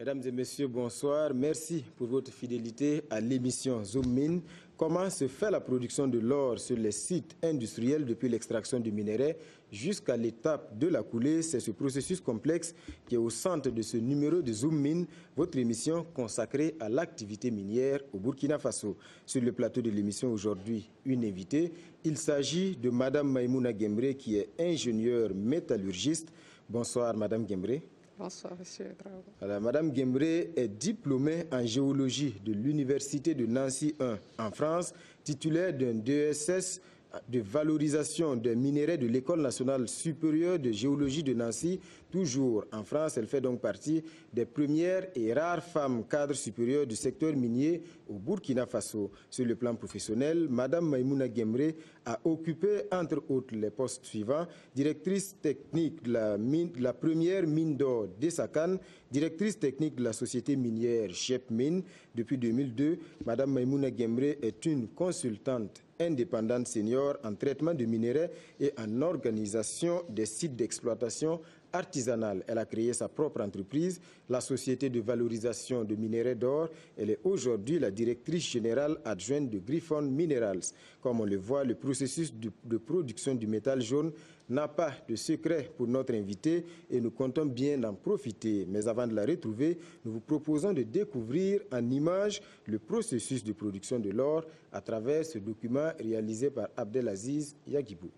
Mesdames et messieurs, bonsoir. Merci pour votre fidélité à l'émission Zoom Mine. Comment se fait la production de l'or sur les sites industriels depuis l'extraction du minerai jusqu'à l'étape de la coulée? C'est ce processus complexe qui est au centre de ce numéro de Zoom Mine, votre émission consacrée à l'activité minière au Burkina Faso. Sur le plateau de l'émission aujourd'hui, une invitée. Il s'agit de Madame Maïmouna Guembré qui est ingénieure métallurgiste. Bonsoir Madame Guembré. Bonsoir, monsieur Traoré. Alors, Madame Guembré est diplômée en géologie de l'Université de Nancy 1 en France, titulaire d'un DSS de valorisation des minéraux de l'École nationale supérieure de géologie de Nancy, toujours en France. Elle fait donc partie des premières et rares femmes cadres supérieures du secteur minier au Burkina Faso. Sur le plan professionnel, Madame Maïmouna Guembré a occupé, entre autres, les postes suivants: directrice technique de la première mine d'or d'Essakan, directrice technique de la société minière Chep Mine. Depuis 2002, Madame Maïmouna Guembré est une consultante indépendante senior en traitement de minerais et en organisation des sites d'exploitation artisanale. Elle a créé sa propre entreprise, la Société de valorisation de minerais d'or. Elle est aujourd'hui la directrice générale adjointe de Griffon Minerals. Comme on le voit, le processus de production du métal jaune n'a pas de secret pour notre invitée et nous comptons bien en profiter. Mais avant de la retrouver, nous vous proposons de découvrir en images le processus de production de l'or à travers ce document réalisé par Abdelaziz Yagibou.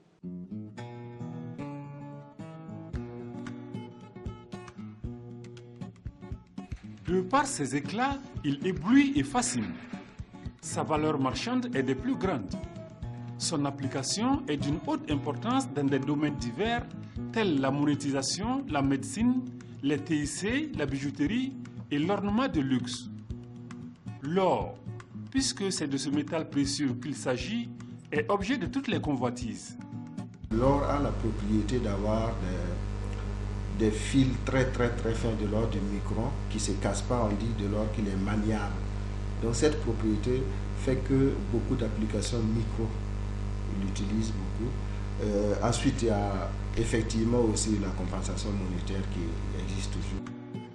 De par ses éclats, il éblouit et fascine. Sa valeur marchande est des plus grandes. Son application est d'une haute importance dans des domaines divers tels la monétisation, la médecine, les TIC, la bijouterie et l'ornement de luxe. L'or, puisque c'est de ce métal précieux qu'il s'agit, est objet de toutes les convoitises. L'or a la propriété d'avoir des fils très fins de l'ordre du micron qui ne se cassent pas. On dit de l'or qu'il est maniable. Donc cette propriété fait que beaucoup d'applications micro l'utilisent beaucoup. Ensuite, il y a effectivement aussi la compensation monétaire qui existe toujours.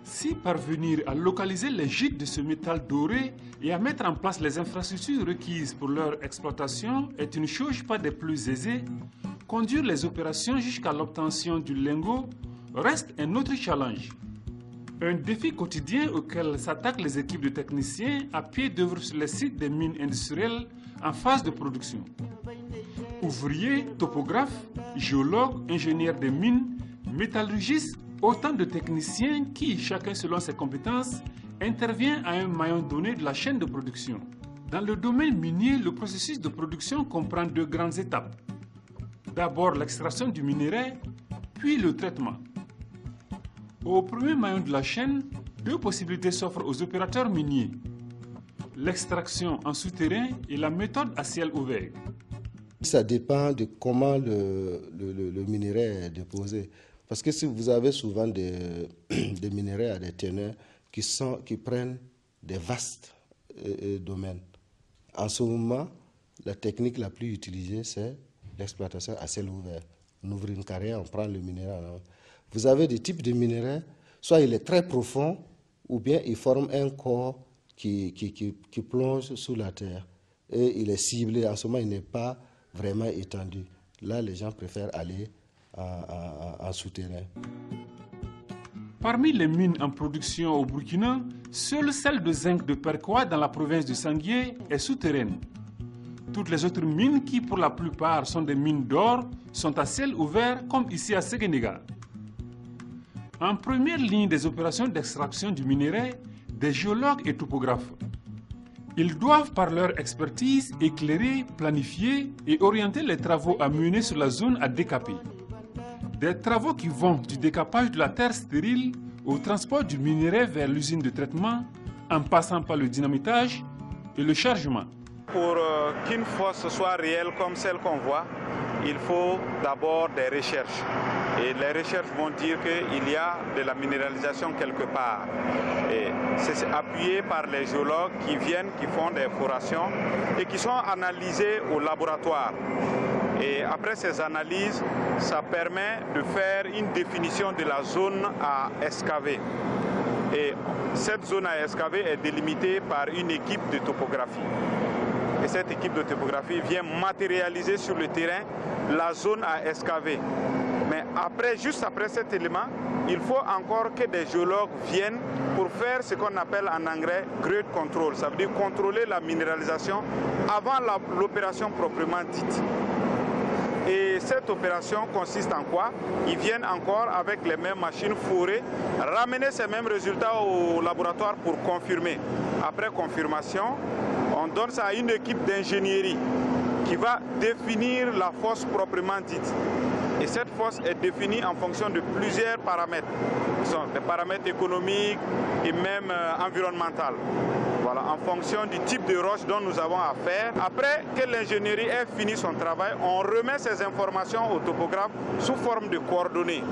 Si parvenir à localiser les gîtes de ce métal doré et à mettre en place les infrastructures requises pour leur exploitation est une chose pas des plus aisées, conduire les opérations jusqu'à l'obtention du lingot reste un autre challenge. Un défi quotidien auquel s'attaquent les équipes de techniciens à pied d'œuvre sur les sites des mines industrielles en phase de production. Ouvriers, topographes, géologues, ingénieurs des mines, métallurgistes, autant de techniciens qui, chacun selon ses compétences, intervient à un maillon donné de la chaîne de production. Dans le domaine minier, le processus de production comprend deux grandes étapes. D'abord l'extraction du minerai, puis le traitement. Au premier maillon de la chaîne, deux possibilités s'offrent aux opérateurs miniers: l'extraction en souterrain et la méthode à ciel ouvert. Ça dépend de comment le minerai est déposé. Parce que si vous avez souvent des minerais à des teneurs qui prennent des vastes domaines. En ce moment, la technique la plus utilisée, c'est l'exploitation à ciel ouvert. On ouvre une carrière, on prend le minerai. Vous avez des types de minerais, soit il est très profond, ou bien il forme un corps qui plonge sous la terre. Et il est ciblé, en ce moment il n'est pas vraiment étendu. Là, les gens préfèrent aller en souterrain. Parmi les mines en production au Burkina, seule celle de zinc de Perkoa dans la province de Sanguié est souterraine. Toutes les autres mines, qui pour la plupart sont des mines d'or, sont à ciel ouvert comme ici à Séguénéga. En première ligne des opérations d'extraction du minerai, des géologues et topographes. Ils doivent par leur expertise éclairer, planifier et orienter les travaux à mener sur la zone à décaper. Des travaux qui vont du décapage de la terre stérile au transport du minerai vers l'usine de traitement, en passant par le dynamitage et le chargement. Pour qu'une fosse soit réelle comme celle qu'on voit, il faut d'abord des recherches. Et les recherches vont dire qu'il y a de la minéralisation quelque part. Et c'est appuyé par les géologues qui viennent, qui font des forations et qui sont analysés au laboratoire. Et après ces analyses, ça permet de faire une définition de la zone à excaver. Et cette zone à excaver est délimitée par une équipe de topographie. Et cette équipe de topographie vient matérialiser sur le terrain la zone à excaver. Mais après, juste après cet élément, il faut encore que des géologues viennent pour faire ce qu'on appelle en anglais grade control. Ça veut dire contrôler la minéralisation avant l'opération proprement dite. Et cette opération consiste en quoi? Ils viennent encore avec les mêmes machines forées, ramener ces mêmes résultats au laboratoire pour confirmer. Après confirmation, on donne ça à une équipe d'ingénierie qui va définir la fosse proprement dite. Et cette fosse est définie en fonction de plusieurs paramètres. Ce sont des paramètres économiques et même environnementaux. Voilà, en fonction du type de roche dont nous avons à faire. Après que l'ingénierie ait fini son travail, on remet ces informations au topographe sous forme de coordonnées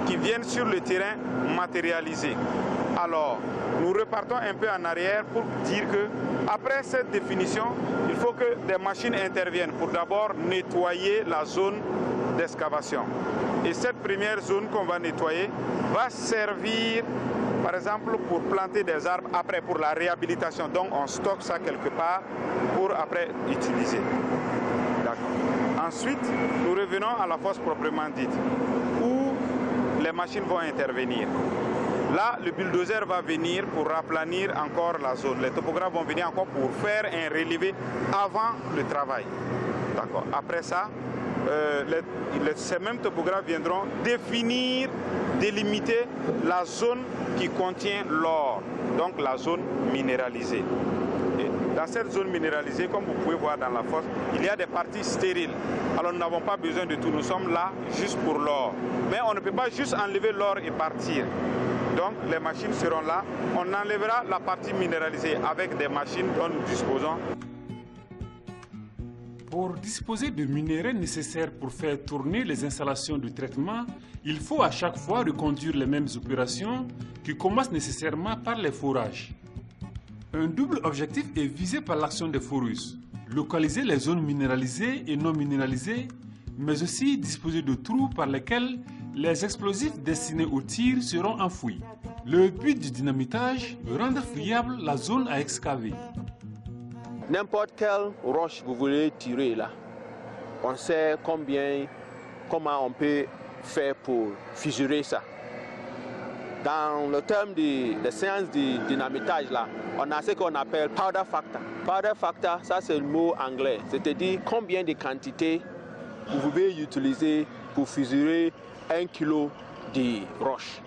qui viennent sur le terrain matérialisées. Alors, nous repartons un peu en arrière pour dire que après cette définition, il faut que des machines interviennent pour d'abord nettoyer la zone d'excavation. Et cette première zone qu'on va nettoyer va servir, par exemple, pour planter des arbres, après pour la réhabilitation. Donc on stocke ça quelque part pour après utiliser. D'accord. Ensuite, nous revenons à la fosse proprement dite, où les machines vont intervenir. Là, le bulldozer va venir pour raplanir encore la zone. Les topographes vont venir encore pour faire un relevé avant le travail. D'accord. Après ça, ces mêmes topographes viendront définir, délimiter la zone qui contient l'or, donc la zone minéralisée. Et dans cette zone minéralisée, comme vous pouvez voir dans la fosse, il y a des parties stériles. Alors nous n'avons pas besoin de tout, nous sommes là juste pour l'or. Mais on ne peut pas juste enlever l'or et partir. Donc les machines seront là, on enlèvera la partie minéralisée avec des machines dont nous disposons. Pour disposer de minerais nécessaires pour faire tourner les installations de traitement, il faut à chaque fois reconduire les mêmes opérations qui commencent nécessairement par les forages. Un double objectif est visé par l'action des foreuses: localiser les zones minéralisées et non minéralisées, mais aussi disposer de trous par lesquels les explosifs destinés au tir seront enfouis. Le but du dynamitage est de rendre fiable la zone à excaver. N'importe quelle roche vous voulez tirer là, on sait comment on peut faire pour fisurer ça. Dans le terme des séances de dynamitage là, on a ce qu'on appelle powder factor. Powder factor, ça c'est le mot anglais, c'est-à-dire combien de quantités vous pouvez utiliser pour fisurer 1 kg de roche.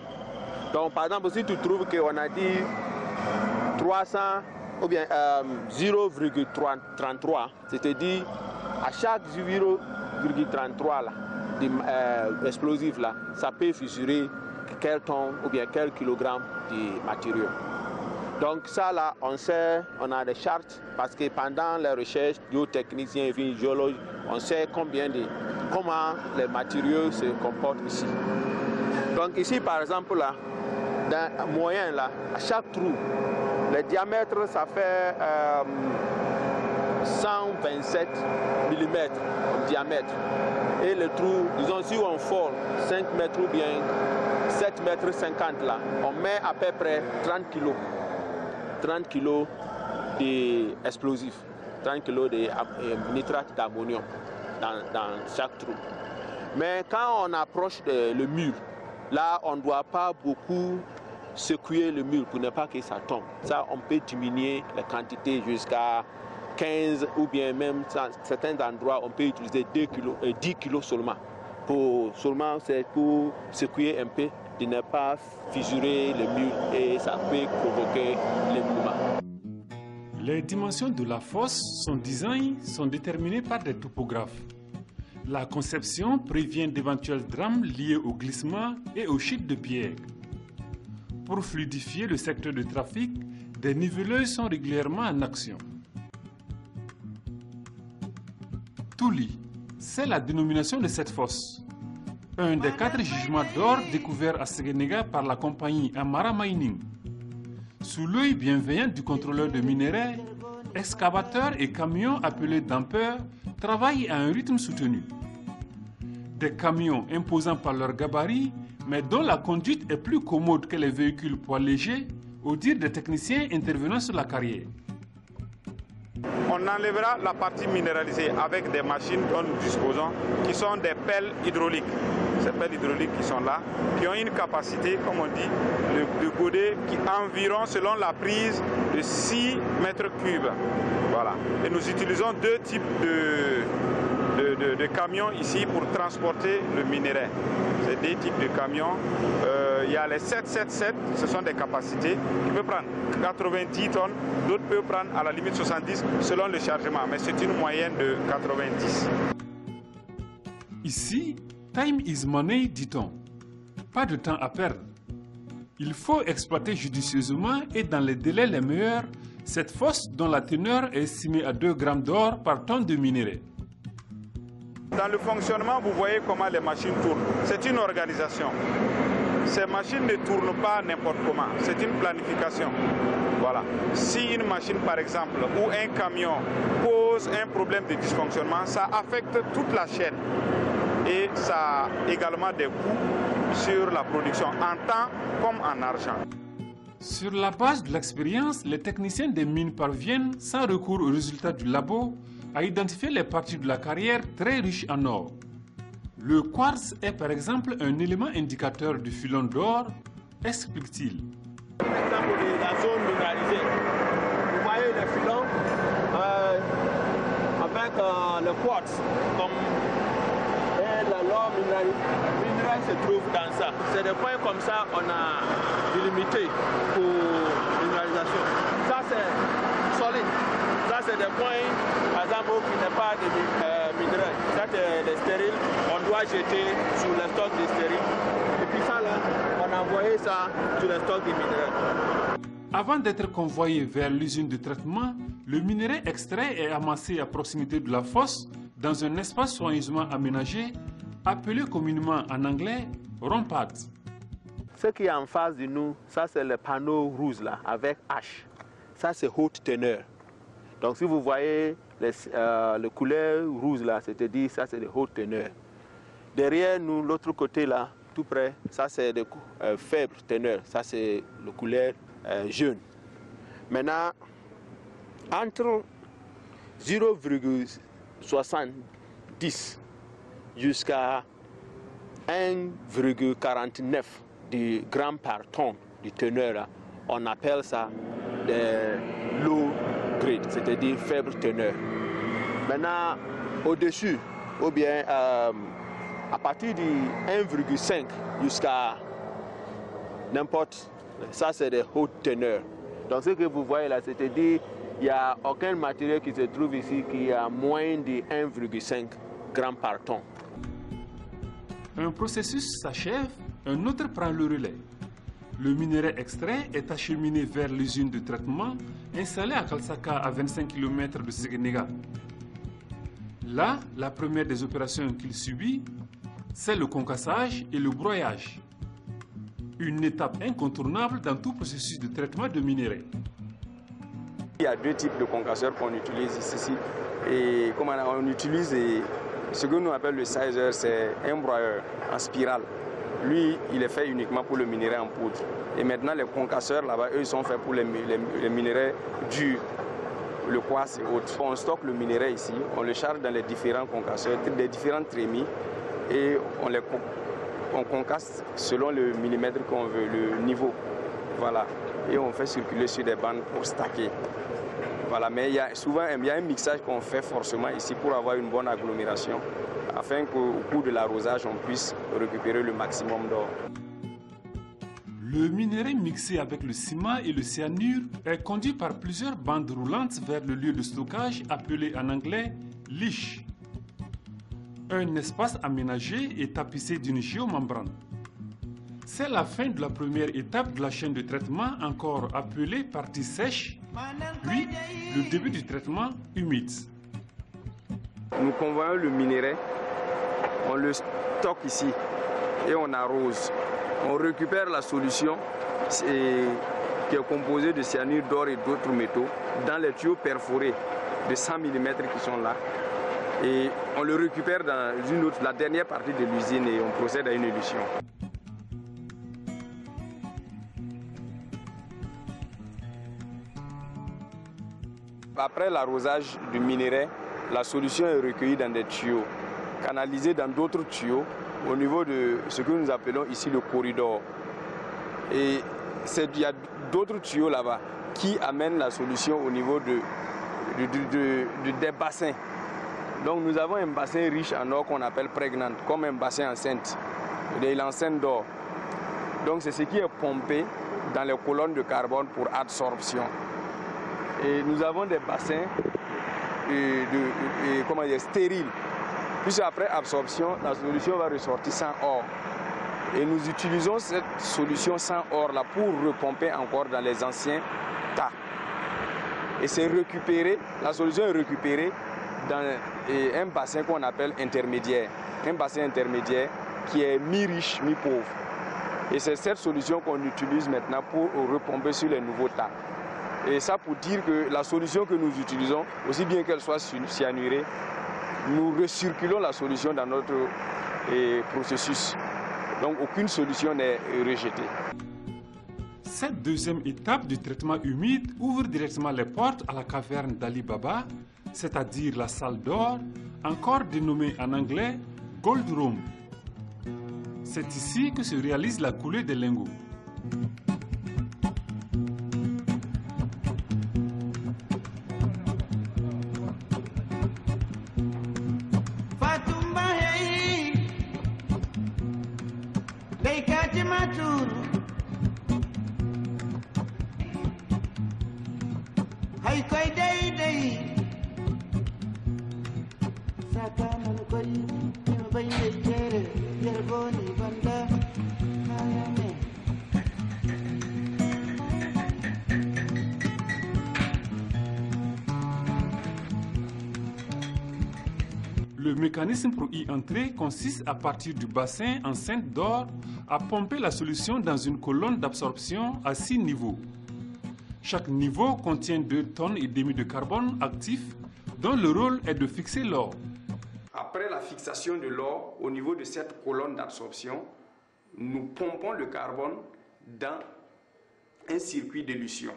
Donc par exemple, si tu trouves qu'on a dit 300 ou bien 0,33, c'est-à-dire à chaque 0,33 explosif là, ça peut fisurer quel tonne ou bien quel kilogramme de matériaux. Donc ça là, on sait, on a des chartes parce que pendant les recherches, géotechniciens et géologues, on sait comment les matériaux se comportent ici. Donc ici par exemple là, dans moyen là, à chaque trou, le diamètre ça fait 127 mm de diamètre. Et le trou, disons si on fore 5 mètres ou bien 7 mètres 50 là, on met à peu près 30 kg. 30 kg d'explosifs, 30 kg de nitrate d'ammonium dans chaque trou. Mais quand on approche le mur, là on ne doit pas beaucoup secouer le mur pour ne pas que ça tombe. Ça, on peut diminuer la quantité jusqu'à 15 ou bien même dans certains endroits, on peut utiliser 10 kg seulement. C'est pour secouer un peu, de ne pas fissurer le mur et ça peut provoquer l'éboulement. Les dimensions de la fosse, son design sont déterminées par des topographes. La conception prévient d'éventuels drames liés au glissement et aux chutes de pierres. Pour fluidifier le secteur de trafic, des niveleuses sont régulièrement en action. Touli, c'est la dénomination de cette fosse. Un des 4 gisements d'or découverts à Sénégal par la compagnie Amara Mining. Sous l'œil bienveillant du contrôleur de minerais, excavateurs et camions appelés dampeurs travaillent à un rythme soutenu. Des camions imposants par leur gabarit, mais dont la conduite est plus commode que les véhicules poids légers, au dire des techniciens intervenant sur la carrière. On enlèvera la partie minéralisée avec des machines dont nous disposons, qui sont des pelles hydrauliques. Ces pelles hydrauliques qui sont là, qui ont une capacité, comme on dit, de goder qui environ, selon la prise, de 6 mètres cubes. Voilà. Et nous utilisons deux types de camions ici pour transporter le minerai. C'est des types de camions. Il y a les 777, ce sont des capacités qui peuvent prendre 90 tonnes, d'autres peuvent prendre à la limite 70 selon le chargement, mais c'est une moyenne de 90. Ici, time is money, dit-on. Pas de temps à perdre. Il faut exploiter judicieusement et dans les délais les meilleurs cette fosse dont la teneur est estimée à 2 grammes d'or par tonne de minerai. Dans le fonctionnement, vous voyez comment les machines tournent. C'est une organisation. Ces machines ne tournent pas n'importe comment. C'est une planification. Voilà. Si une machine, par exemple, ou un camion pose un problème de dysfonctionnement, ça affecte toute la chaîne. Et ça a également des coûts sur la production, en temps comme en argent. Sur la base de l'expérience, les techniciens des mines parviennent, sans recours aux résultats du labo, à identifier les parties de la carrière très riches en or. Le quartz est par exemple un élément indicateur du filon d'or, explique-t-il. Par exemple, la zone minéralisée, vous voyez les filons avec le quartz, comme l'or minéral se trouve dans ça. C'est des points comme ça qu'on a délimité pour minéralisation. Ça c'est solide. Ça c'est des points, par exemple, qui n'est pas de minerai. Ça c'est des stériles. On doit jeter sur les stocks de stériles. Et puis ça là, on a envoyé ça sur les stocks de minerai. Avant d'être convoyé vers l'usine de traitement, le minerai extrait est amassé à proximité de la fosse dans un espace soigneusement aménagé, appelé communément en anglais rampart. Ce qui est en face de nous, ça c'est le panneau rouge là, avec H. Ça c'est haute teneur. Donc si vous voyez le couleur rouge là, c'est-à-dire ça c'est de haute teneur. Derrière nous, l'autre côté là, tout près, ça c'est de faible teneur. Ça c'est le couleur jaune. Maintenant, entre 0,70 jusqu'à 1,49 du gramme par tonne de teneur, on appelle ça des low grade, c'est-à-dire faible teneur. Maintenant, au-dessus, ou bien à partir de 1,5 jusqu'à n'importe, ça c'est des hautes teneurs. Donc ce que vous voyez là, c'est-à-dire il n'y a aucun matériel qui se trouve ici qui a moins de 1,5 grammes par tonne. Un processus s'achève, un autre prend le relais. Le minerai extrait est acheminé vers l'usine de traitement installée à Kalsaka, à 25 km de Sénégal. Là, la première des opérations qu'il subit, c'est le concassage et le broyage. Une étape incontournable dans tout processus de traitement de minerai. Il y a deux types de concasseurs qu'on utilise ici. Et comme on utilise ce que nous appelons le sizer, c'est un broyeur en spirale. Lui, il est fait uniquement pour le minerai en poudre. Et maintenant, les concasseurs là-bas, eux, ils sont faits pour les minerais durs, le quartz et autres. On stocke le minerai ici, on le charge dans les différents concasseurs, des différentes trémies, et on concasse selon le millimètre qu'on veut, le niveau. Voilà. Et on fait circuler sur des bandes pour stacker. Voilà. Mais souvent, il y a un mixage qu'on fait forcément ici pour avoir une bonne agglomération, afin qu'au cours de l'arrosage, on puisse récupérer le maximum d'or. Le minerai mixé avec le ciment et le cyanure est conduit par plusieurs bandes roulantes vers le lieu de stockage appelé en anglais « leach ». Un espace aménagé et tapissé d'une géomembrane. C'est la fin de la première étape de la chaîne de traitement, encore appelée partie sèche, puis le début du traitement humide. Nous convoyons le minerai, on le stocke ici et on arrose. On récupère la solution qui est composée de cyanure d'or et d'autres métaux dans les tuyaux perforés de 100 mm qui sont là. Et on le récupère dans la dernière partie de l'usine et on procède à une élution. Après l'arrosage du minerai, la solution est recueillie dans des tuyaux, canalisée dans d'autres tuyaux au niveau de ce que nous appelons ici le corridor. Et il y a d'autres tuyaux là-bas qui amènent la solution au niveau des bassins. Donc nous avons un bassin riche en or qu'on appelle prégnante, comme un bassin enceinte. Il est enceinte d'or. Donc c'est ce qui est pompé dans les colonnes de carbone pour absorption. Et nous avons des bassins stériles. Puis après absorption, la solution va ressortir sans or. Et nous utilisons cette solution sans or là pour repomper encore dans les anciens tas. Et c'est récupéré, la solution est récupérée dans un bassin qu'on appelle intermédiaire. Un bassin intermédiaire qui est mi-riche, mi-pauvre. Et c'est cette solution qu'on utilise maintenant pour repomper sur les nouveaux tas. Et ça pour dire que la solution que nous utilisons, aussi bien qu'elle soit cyanurée, nous recirculons la solution dans notre processus. Donc aucune solution n'est rejetée. Cette deuxième étape du traitement humide ouvre directement les portes à la caverne d'Ali Baba, c'est-à-dire la salle d'or, encore dénommée en anglais Gold Room. C'est ici que se réalise la coulée des lingots. Le mécanisme pour y entrer consiste à partir du bassin enceinte d'or à pomper la solution dans une colonne d'absorption à 6 niveaux. Chaque niveau contient 2,5 tonnes de carbone actif dont le rôle est de fixer l'or. Après la fixation de l'or au niveau de cette colonne d'absorption, nous pompons le carbone dans un circuit d'élution.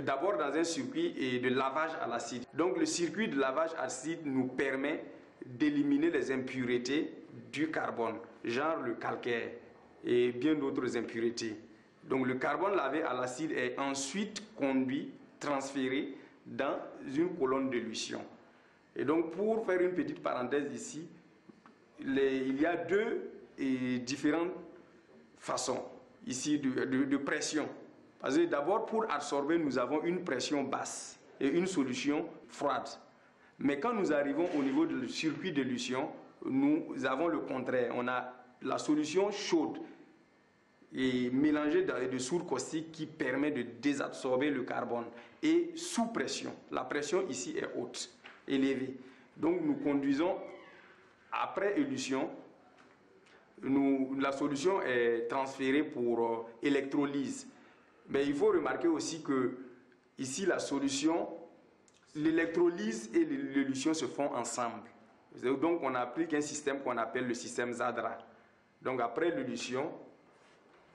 D'abord dans un circuit de lavage à l'acide. Donc le circuit de lavage à l'acide nous permet d'éliminer les impuretés du carbone, genre le calcaire et bien d'autres impuretés. Donc le carbone lavé à l'acide est ensuite conduit, transféré dans une colonne d'élution. Et donc pour faire une petite parenthèse ici, il y a deux différentes façons ici de pression. Parce que d'abord pour absorber, nous avons une pression basse et une solution froide. Mais quand nous arrivons au niveau du circuit d'élution, nous avons le contraire. On a la solution chaude et mélangée de soude caustique qui permet de désabsorber le carbone. Et sous pression, la pression ici est haute, élevée. Donc nous conduisons, après élution, la solution est transférée pour électrolyse. Mais il faut remarquer aussi que ici la solution, l'électrolyse et l'élution se font ensemble. Donc on applique un système qu'on appelle le système Zadra. Donc après l'élution,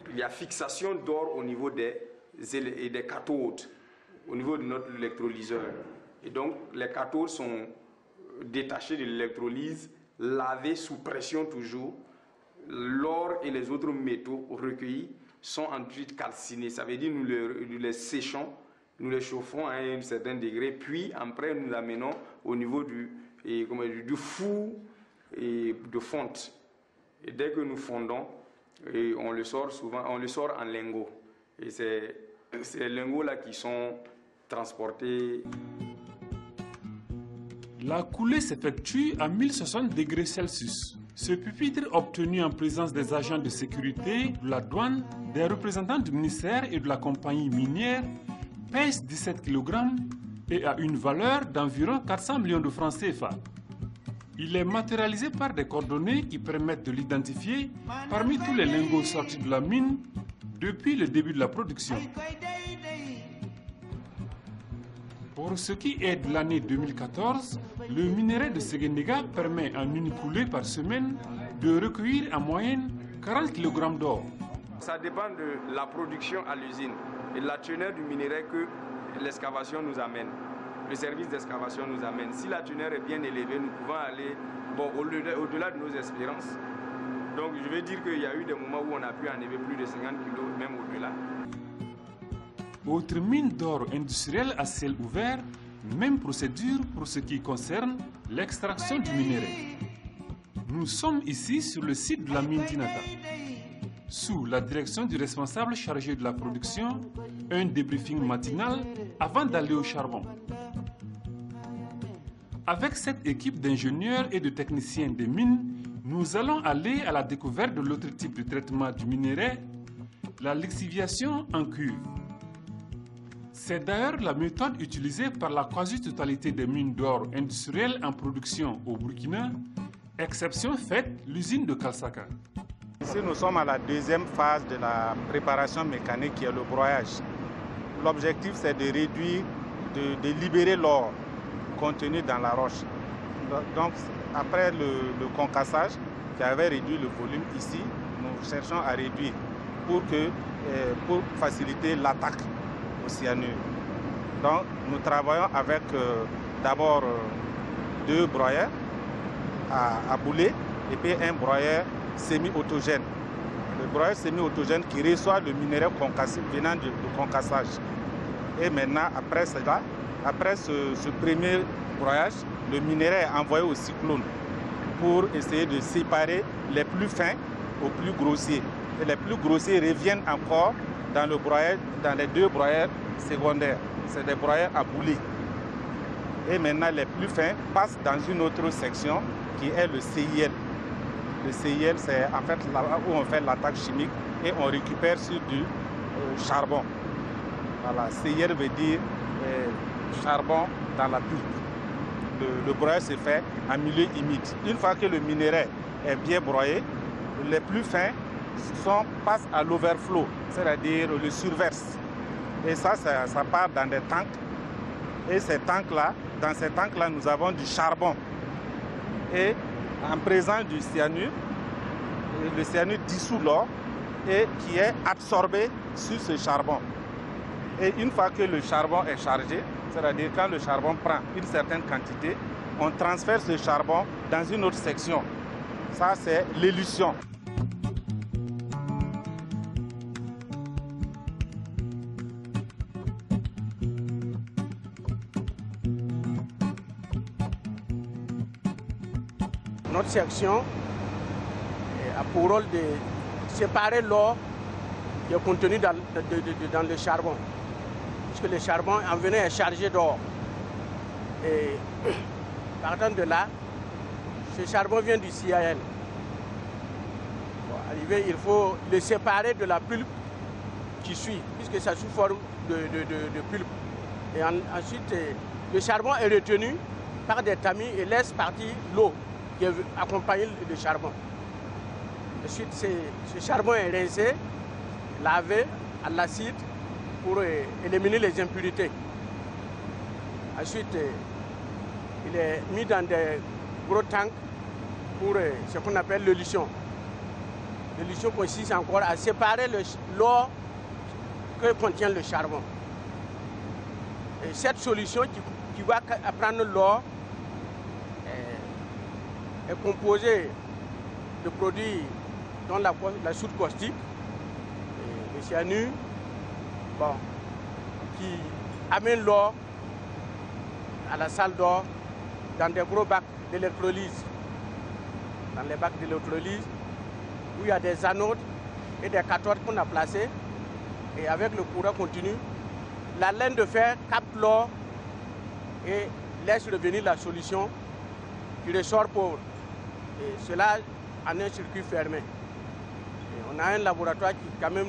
il y a fixation d'or au niveau des cathodes, au niveau de notre électrolyseur. Et donc les cathodes sont détachés de l'électrolyse, lavés sous pression toujours. L'or et les autres métaux recueillis sont ensuite calcinés. Ça veut dire nous les séchons, nous les chauffons à un certain degré, puis après nous l'amenons au niveau du four et de fonte. Et dès que nous fondons, on le sort en lingots. Et c'est ces lingots-là qui sont transportés. La coulée s'effectue à 1060 degrés Celsius. Ce pupitre, obtenu en présence des agents de sécurité, de la douane, des représentants du ministère et de la compagnie minière, pèse 17 kg et a une valeur d'environ 400 millions de francs CFA. Il est matérialisé par des coordonnées qui permettent de l'identifier parmi tous les lingots sortis de la mine depuis le début de la production. Pour ce qui est de l'année 2014, le minerai de Séguénéga permet en une coulée par semaine de recueillir en moyenne 40 kg d'or. Ça dépend de la production à l'usine et de la teneur du minerai que l'excavation nous amène. le service d'excavation nous amène. Si la teneur est bien élevée, nous pouvons aller au-delà de nos espérances. Donc je veux dire qu'il y a eu des moments où on a pu enlever plus de 50 kg, même au-delà. Autre mine d'or industrielle à ciel ouvert, même procédure pour ce qui concerne l'extraction du minerai. Nous sommes ici sur le site de la mine d'Inata. Sous la direction du responsable chargé de la production, un débriefing matinal avant d'aller au charbon. Avec cette équipe d'ingénieurs et de techniciens des mines, nous allons aller à la découverte de l'autre type de traitement du minerai, la lixiviation en cuve. C'est d'ailleurs la méthode utilisée par la quasi-totalité des mines d'or industrielles en production au Burkina, exception faite l'usine de Kalsaka. Ici, nous sommes à la deuxième phase de la préparation mécanique qui est le broyage. L'objectif, c'est de réduire, de libérer l'or contenu dans la roche. Donc, après le concassage qui avait réduit le volume ici, nous cherchons à réduire pour faciliter l'attaque au cyanure. Donc, nous travaillons avec d'abord 2 broyeurs à boulet et puis un broyeur semi-autogène. Le broyeur semi-autogène qui reçoit le minerai concassé venant du concassage. Et maintenant, après cela, après ce premier broyage, le minerai est envoyé au cyclone pour essayer de séparer les plus fins aux plus grossiers. Et les plus grossiers reviennent encore dans les 2 broyeurs secondaires. C'est des broyeurs à boulet. Et maintenant, les plus fins passent dans une autre section qui est le CIL. Le CIL, c'est en fait là où on fait l'attaque chimique et on récupère sur du charbon. Voilà, CIL veut dire charbon dans la pulpe. Le broyage se fait en milieu humide. Une fois que le minerai est bien broyé, les plus fins passent à l'overflow, c'est-à-dire le surverse. Et ça part dans des tanks. Et dans ces tanks-là, nous avons du charbon. Et en présence du cyanure, le cyanure dissout l'or et qui est absorbé sur ce charbon. Et une fois que le charbon est chargé, c'est-à-dire quand le charbon prend une certaine quantité, on transfère ce charbon dans une autre section. Ça, c'est l'élution. Notre section a pour rôle de séparer l'or qui est contenu dans le charbon. Puisque le charbon en venant est chargé d'or. Et partant de là, ce charbon vient du CIL. Pour arriver, il faut le séparer de la pulpe qui suit, puisque c'est sous forme de pulpe. Et ensuite, le charbon est retenu par des tamis et laisse partir l'eau qui accompagne le charbon. Ensuite, ce charbon est rincé, lavé à l'acide pour éliminer les impuretés. Ensuite, il est mis dans des gros tanks pour ce qu'on appelle l'élution. L'élution consiste encore à séparer l'or que contient le charbon. Et cette solution qui va prendre l'or est composée de produits dont la soude caustique, le cyanure, qui amène l'or à la salle d'or dans des gros bacs d'électrolyse. Dans les bacs d'électrolyse, où il y a des anodes et des cathodes qu'on a placées. Et avec le courant continu, la laine de fer capte l'or et laisse revenir la solution qui ressort pauvre. Et cela en un circuit fermé. Et on a un laboratoire qui quand même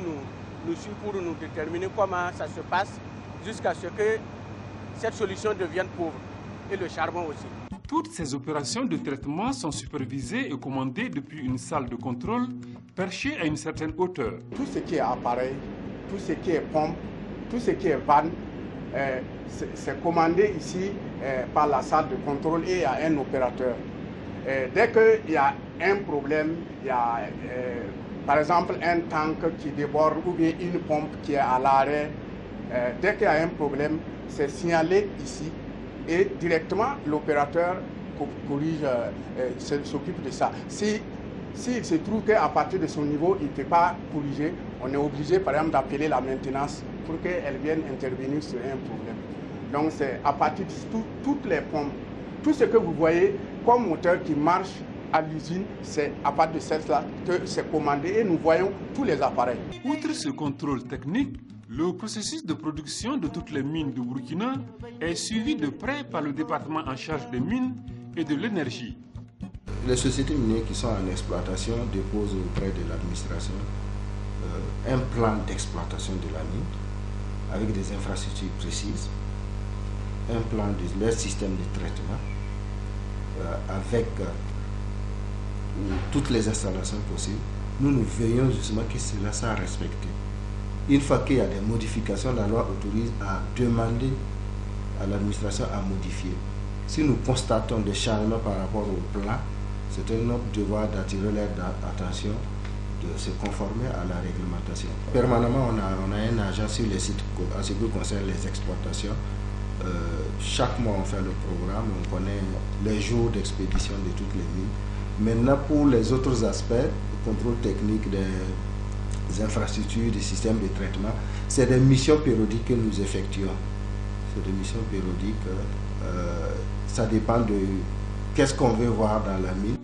nous suit pour nous déterminer comment ça se passe jusqu'à ce que cette solution devienne pauvre. Et le charbon aussi. Toutes ces opérations de traitement sont supervisées et commandées depuis une salle de contrôle perchée à une certaine hauteur. Tout ce qui est appareil, tout ce qui est pompe, tout ce qui est vanne, c'est commandé ici par la salle de contrôle et il y a un opérateur. Dès qu'il y a un problème, il y a par exemple un tank qui déborde ou bien une pompe qui est à l'arrêt, dès qu'il y a un problème, c'est signalé ici et directement l'opérateur corrige, s'occupe de ça. S'il se trouve qu'à partir de son niveau, il ne peut pas corriger, on est obligé par exemple d'appeler la maintenance pour qu'elle vienne intervenir sur un problème. Donc c'est à partir de toutes les pompes, tout ce que vous voyez comme moteur qui marche à l'usine, c'est à partir de celle-là que c'est commandé et nous voyons tous les appareils. Outre ce contrôle technique, le processus de production de toutes les mines du Burkina est suivi de près par le département en charge des mines et de l'énergie. Les sociétés minières qui sont en exploitation déposent auprès de l'administration un plan d'exploitation de la mine avec des infrastructures précises, un plan de leur système de traitement avec toutes les installations possibles. Nous veillons justement que cela soit respecté. Une fois qu'il y a des modifications, la loi autorise à demander à l'administration à modifier. Si nous constatons des changements par rapport au plan, c'est notre devoir d'attirer leur attention, de se conformer à la réglementation. Permanemment, on a un agent sur les sites en ce qui concerne les exploitations. Chaque mois, on fait le programme, on connaît les jours d'expédition de toutes les mines. Maintenant, pour les autres aspects, le contrôle technique des infrastructures, des systèmes de traitement, c'est des missions périodiques que nous effectuons. C'est des missions périodiques. Ça dépend de qu'est-ce qu'on veut voir dans la mine.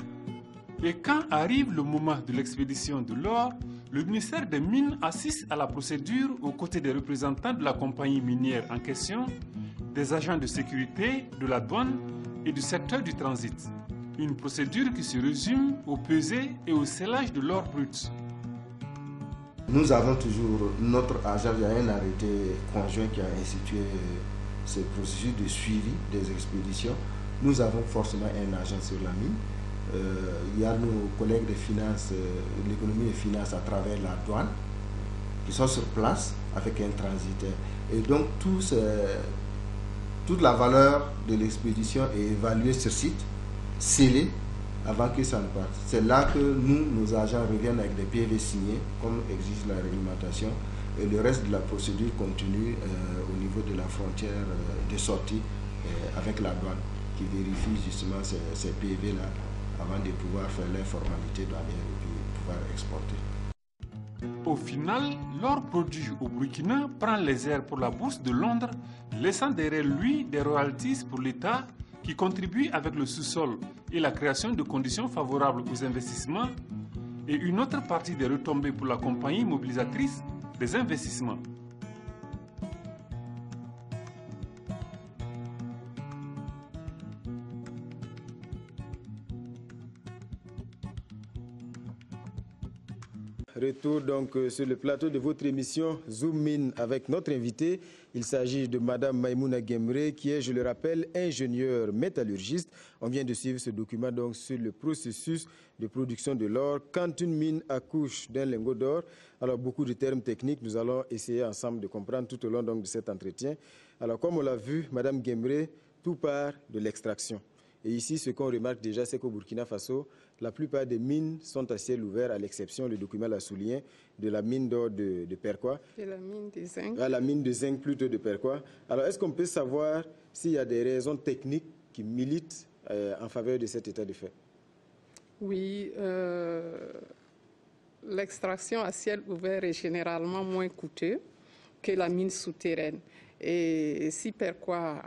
Et quand arrive le moment de l'expédition de l'or, le ministère des Mines assiste à la procédure aux côtés des représentants de la compagnie minière en question, des agents de sécurité, de la douane et du secteur du transit. Une procédure qui se résume au pesé et au scellage de l'or brut. Nous avons toujours notre agent, il y a un arrêté conjoint qui a institué ce processus de suivi des expéditions. Nous avons forcément un agent sur la mine. Il y a nos collègues de finances, l'économie et finances à travers la douane, qui sont sur place avec un transitaire. Et donc toute la valeur de l'expédition est évaluée sur site, scellée, avant que ça ne parte. C'est là que nos agents reviennent avec des PV signés, comme exige la réglementation, et le reste de la procédure continue au niveau de la frontière de sortie avec la douane, qui vérifie justement ces PV-là avant de pouvoir faire les formalités douanières et puis pouvoir exporter. Au final, l'or produit au Burkina prend les airs pour la bourse de Londres, laissant derrière lui des royalties pour l'État qui contribue avec le sous-sol et la création de conditions favorables aux investissements, et une autre partie des retombées pour la compagnie mobilisatrice des investissements. Retour donc sur le plateau de votre émission Zoom In avec notre invité. Il s'agit de Madame Maïmouna Guembré qui est, je le rappelle, ingénieure métallurgiste. On vient de suivre ce document donc sur le processus de production de l'or. Quand une mine accouche d'un lingot d'or, alors beaucoup de termes techniques, nous allons essayer ensemble de comprendre tout au long donc de cet entretien. Alors comme on l'a vu, Madame Guembré, tout part de l'extraction. Et ici, ce qu'on remarque déjà, c'est qu'au Burkina Faso, la plupart des mines sont à ciel ouvert, à l'exception, le document l'a souligné, de la mine d'or de Perquois. De la mine de zinc. La mine de zinc plutôt de Perquois. Alors, est-ce qu'on peut savoir s'il y a des raisons techniques qui militent en faveur de cet état de fait? Oui, l'extraction à ciel ouvert est généralement moins coûteuse que la mine souterraine. Et si Perquois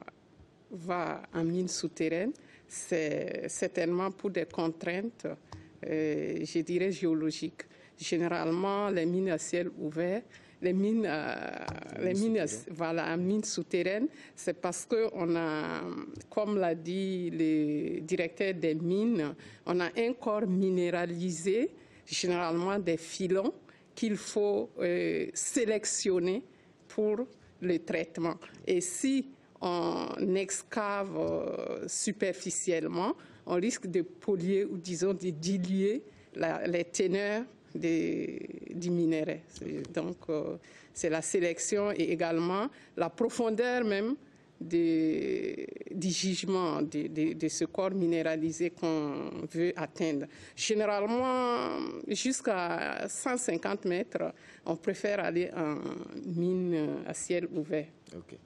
va en mine souterraine, c'est certainement pour des contraintes, je dirais, géologiques. Généralement, les mines à ciel ouvert, les mines souterraines, c'est parce qu'on a, comme l'a dit le directeur des mines, on a un corps minéralisé, généralement des filons, qu'il faut sélectionner pour le traitement. Et si on excave superficiellement, on risque de polluer ou disons de diluer les teneurs du minerai. Donc c'est la sélection et également la profondeur même du gisement de ce corps minéralisé qu'on veut atteindre. Généralement, jusqu'à 150 mètres, on préfère aller en mine à ciel ouvert. Okay.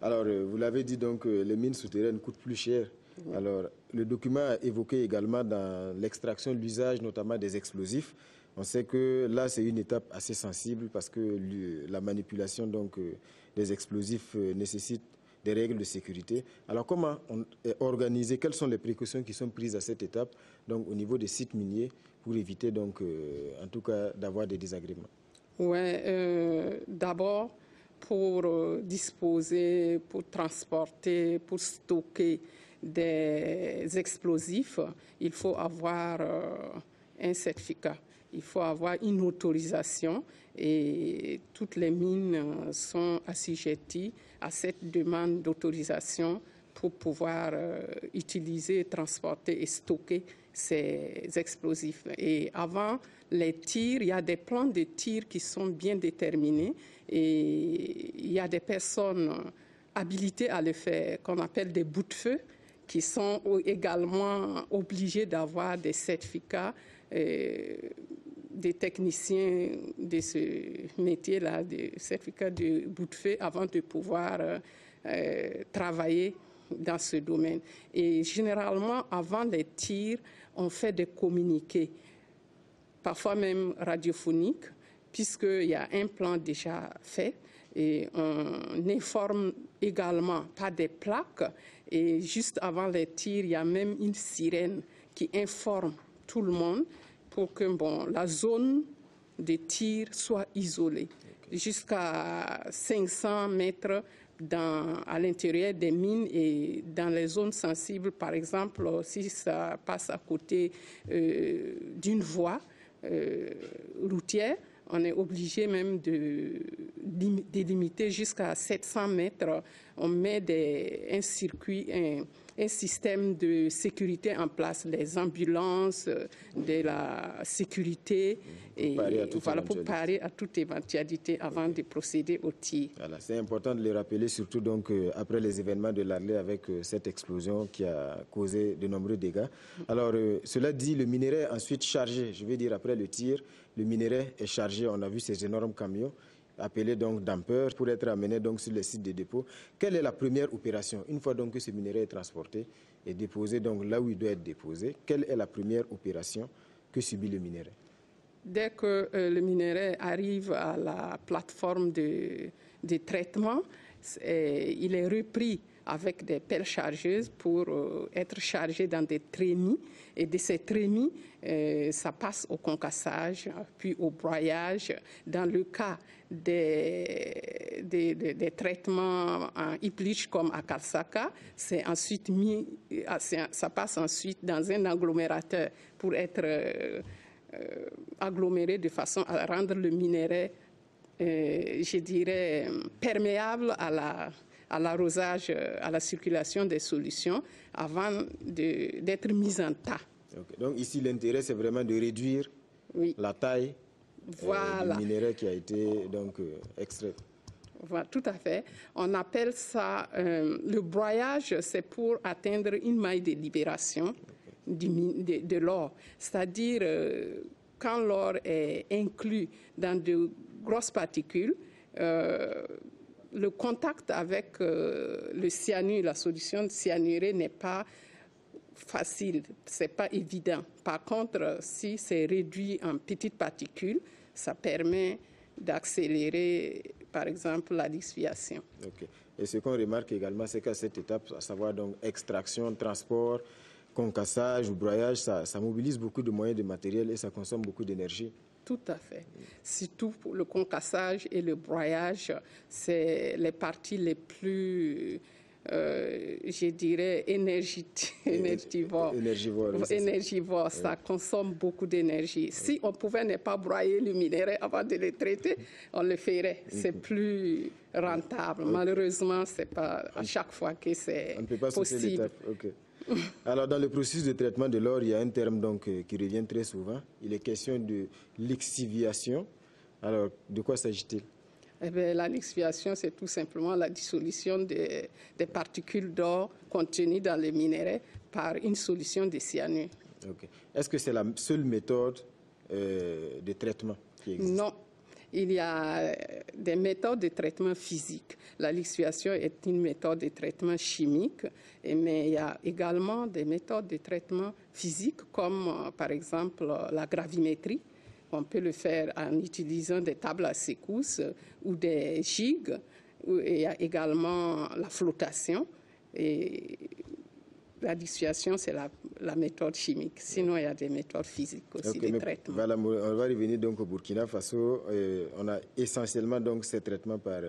Alors, vous l'avez dit, donc, les mines souterraines coûtent plus cher. Oui. Alors, le document a évoqué également dans l'extraction l'usage notamment des explosifs. On sait que là, c'est une étape assez sensible parce que la manipulation donc, des explosifs nécessite des règles de sécurité. Alors, comment on est organisé? Quelles sont les précautions qui sont prises à cette étape donc, au niveau des sites miniers pour éviter, donc, en tout cas, d'avoir des désagréments? Oui, d'abord, pour disposer, pour transporter, pour stocker des explosifs, il faut avoir un certificat. Il faut avoir une autorisation et toutes les mines sont assujetties à cette demande d'autorisation pour pouvoir utiliser, transporter et stocker ces explosifs. Et avant les tirs, il y a des plans de tir qui sont bien déterminés et il y a des personnes habilitées à le faire, qu'on appelle des bouts de feu, qui sont également obligés d'avoir des certificats des techniciens de ce métier-là, des certificats de bout de feu avant de pouvoir travailler dans ce domaine. Et généralement, avant les tirs, on fait des communiqués, parfois même radiophoniques, puisqu'il y a un plan déjà fait. Et on informe également par des plaques. Et juste avant les tirs, il y a même une sirène qui informe tout le monde pour que la zone de tir soit isolée. Okay. Jusqu'à 500 mètres à l'intérieur des mines et dans les zones sensibles, par exemple, si ça passe à côté d'une voie routière, on est obligé même de limiter jusqu'à 700 mètres. On met un circuit, un système de sécurité en place, les ambulances, de la sécurité, pour parer à toute éventualité avant de procéder au tir. Voilà, c'est important de le rappeler, surtout donc, après les événements de l'Arlé avec cette explosion qui a causé de nombreux dégâts. Alors, cela dit, le minerai est ensuite chargé, je veux dire après le tir, le minerai est chargé, on a vu ces énormes camions appelés donc dampeurs pour être amenés donc sur les sites de dépôt. Quelle est la première opération? Une fois donc que ce minerai est transporté et déposé donc là où il doit être déposé, quelle est la première opération que subit le minerai? Dès que le minerai arrive à la plateforme de traitement, il est repris avec des pelles chargeuses pour être chargé dans des trémies. Et de ces trémies, ça passe au concassage, puis au broyage. Dans le cas des traitements en heap leach comme à Karsaka, c'est ensuite ça passe ensuite dans un agglomérateur pour être aggloméré de façon à rendre le minerai, je dirais, perméable à l'arrosage, à la circulation des solutions avant d'être mis en tas. Okay. Donc ici, l'intérêt, c'est vraiment de réduire la taille du minerai qui a été donc, extrait. Voilà, tout à fait. On appelle ça, le broyage, c'est pour atteindre une maille de libération de l'or. C'est-à-dire, quand l'or est inclus dans de grosses particules, le contact avec le cyanure, la solution cyanurée n'est pas facile, c'est pas évident. Par contre, si c'est réduit en petites particules, ça permet d'accélérer, par exemple, la lixiviation. Okay. Et ce qu'on remarque également, c'est qu'à cette étape, à savoir donc extraction, transport, concassage ou broyage, ça mobilise beaucoup de moyens de matériel et ça consomme beaucoup d'énergie. Tout à fait. Surtout pour le concassage et le broyage, c'est les parties les plus, je dirais, énergivores. Énergivores, ça consomme beaucoup d'énergie. Si on pouvait ne pas broyer le minerai avant de le traiter, on le ferait. C'est plus rentable. Malheureusement, c'est pas à chaque fois que c'est possible. On ne peut pas sauter l'étape. Okay. Alors, dans le processus de traitement de l'or, il y a un terme donc, qui revient très souvent. Il est question de lixiviation. Alors, de quoi s'agit-il? Eh bien, la lixiviation, c'est tout simplement la dissolution des particules d'or contenues dans les minerais par une solution de cyanure. Okay. Est-ce que c'est la seule méthode de traitement qui existe? Non. Il y a des méthodes de traitement physique. La lixiviation est une méthode de traitement chimique, mais il y a également des méthodes de traitement physique, comme par exemple la gravimétrie. On peut le faire en utilisant des tables à secousses ou des gigues. Il y a également la flottation. Et la lixiviation, c'est la méthode chimique. Sinon, il y a des méthodes physiques aussi de traitement. Voilà, on va revenir donc au Burkina Faso. On a essentiellement donc ces traitements par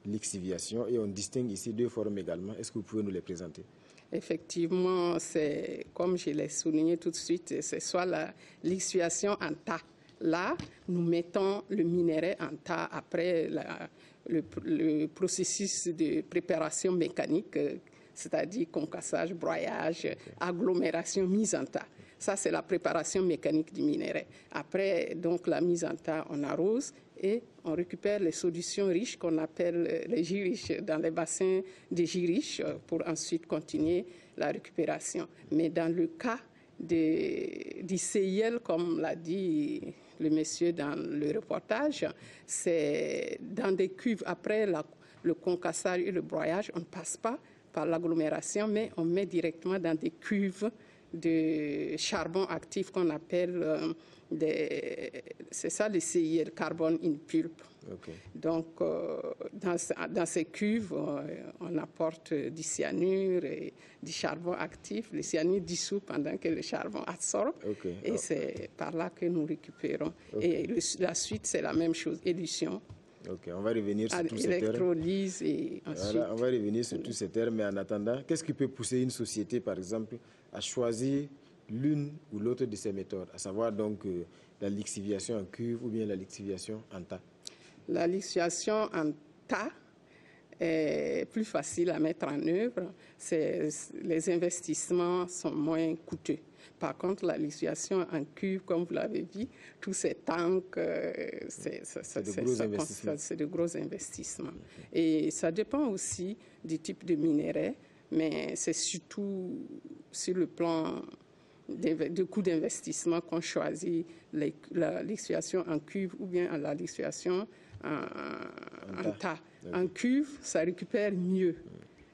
lixiviation et on distingue ici deux formes également. Est-ce que vous pouvez nous les présenter? Effectivement, c'est comme je l'ai souligné tout de suite, c'est soit la lixiviation en tas. Là, nous mettons le minerai en tas après le processus de préparation mécanique, c'est-à-dire concassage, broyage, agglomération, mise en tas. Ça, c'est la préparation mécanique du minerai. Après, donc, la mise en tas, on arrose et on récupère les solutions riches qu'on appelle les jus riches dans les bassins des jus riches pour ensuite continuer la récupération. Mais dans le cas du CIL, comme l'a dit le monsieur dans le reportage, c'est dans des cuves. Après le concassage et le broyage, on ne passe pas par l'agglomération, mais on met directement dans des cuves de charbon actif qu'on appelle, c'est ça le CIL, carbone in pulp. Okay. Donc, dans ces cuves, on apporte du cyanure et du charbon actif. Le cyanure dissout pendant que le charbon absorbe. Okay. Et c'est par là que nous récupérons. Okay. Et la suite, c'est la même chose, élution. Ok, on va revenir sur tous ces termes. Électrolyse et ensuite... Voilà, on va revenir sur tous ces termes, mais en attendant, qu'est-ce qui peut pousser une société, par exemple, à choisir l'une ou l'autre de ces méthodes, à savoir donc la lixiviation en cuve ou bien la lixiviation en tas? La lixiviation en tas est plus facile à mettre en œuvre. Les investissements sont moins coûteux. Par contre, la lixiviation en cuve, comme vous l'avez vu, tous ces tanks, c'est de gros investissements. Et ça dépend aussi du type de minerai, mais c'est surtout sur le plan du coût d'investissement qu'on choisit la lixiviation en cuve ou bien la lixiviation en tas. En cuve, ça récupère mieux,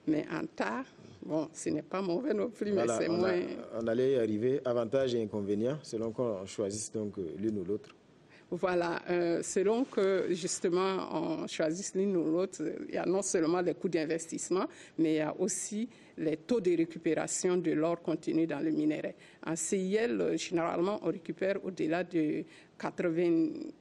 mais en tas, bon, ce n'est pas mauvais non plus, voilà, mais c'est moins... On allait y arriver, avantages et inconvénients, selon qu'on choisisse donc l'une ou l'autre. Voilà, selon que justement on choisisse l'une ou l'autre, il y a non seulement les coûts d'investissement, mais il y a aussi les taux de récupération de l'or contenu dans le minerai. En CIL, généralement, on récupère au-delà de 95%,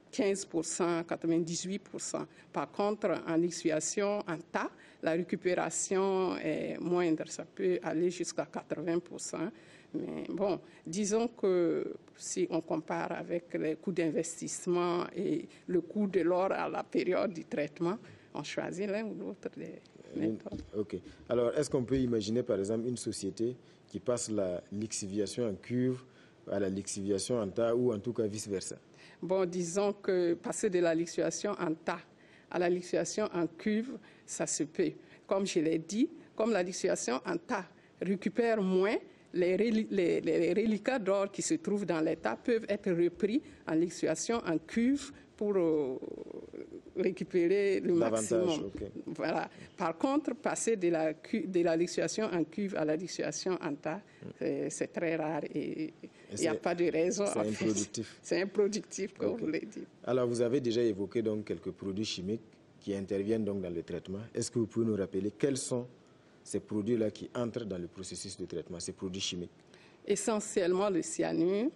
98%. Par contre, en lixiviation en tas, la récupération est moindre, ça peut aller jusqu'à 80%. Mais bon, disons que si on compare avec les coûts d'investissement et le coût de l'or à la période du traitement, on choisit l'un ou l'autre des méthodes. OK. Alors, est-ce qu'on peut imaginer, par exemple, une société qui passe la lixiviation en cuve à la lixiviation en tas ou en tout cas vice-versa? Bon, disons que passer de la lixiviation en tas à la lixiviation en cuve, ça se peut. Comme je l'ai dit, comme la lixiviation en tas récupère moins, les reliquats d'or qui se trouvent dans les tas peuvent être repris en lixiviation en cuve pour récupérer le maximum. Okay. Voilà. Par contre, passer de la lixiviation en cuve à la lixiviation en tas, c'est très rare et il n'y a pas de raison. C'est improductif. C'est improductif, comme vous l'avez dit. Alors, vous avez déjà évoqué donc quelques produits chimiques qui interviennent donc dans le traitement. Est-ce que vous pouvez nous rappeler quels sont ces produits-là qui entrent dans le processus de traitement, ces produits chimiques? Essentiellement le cyanure,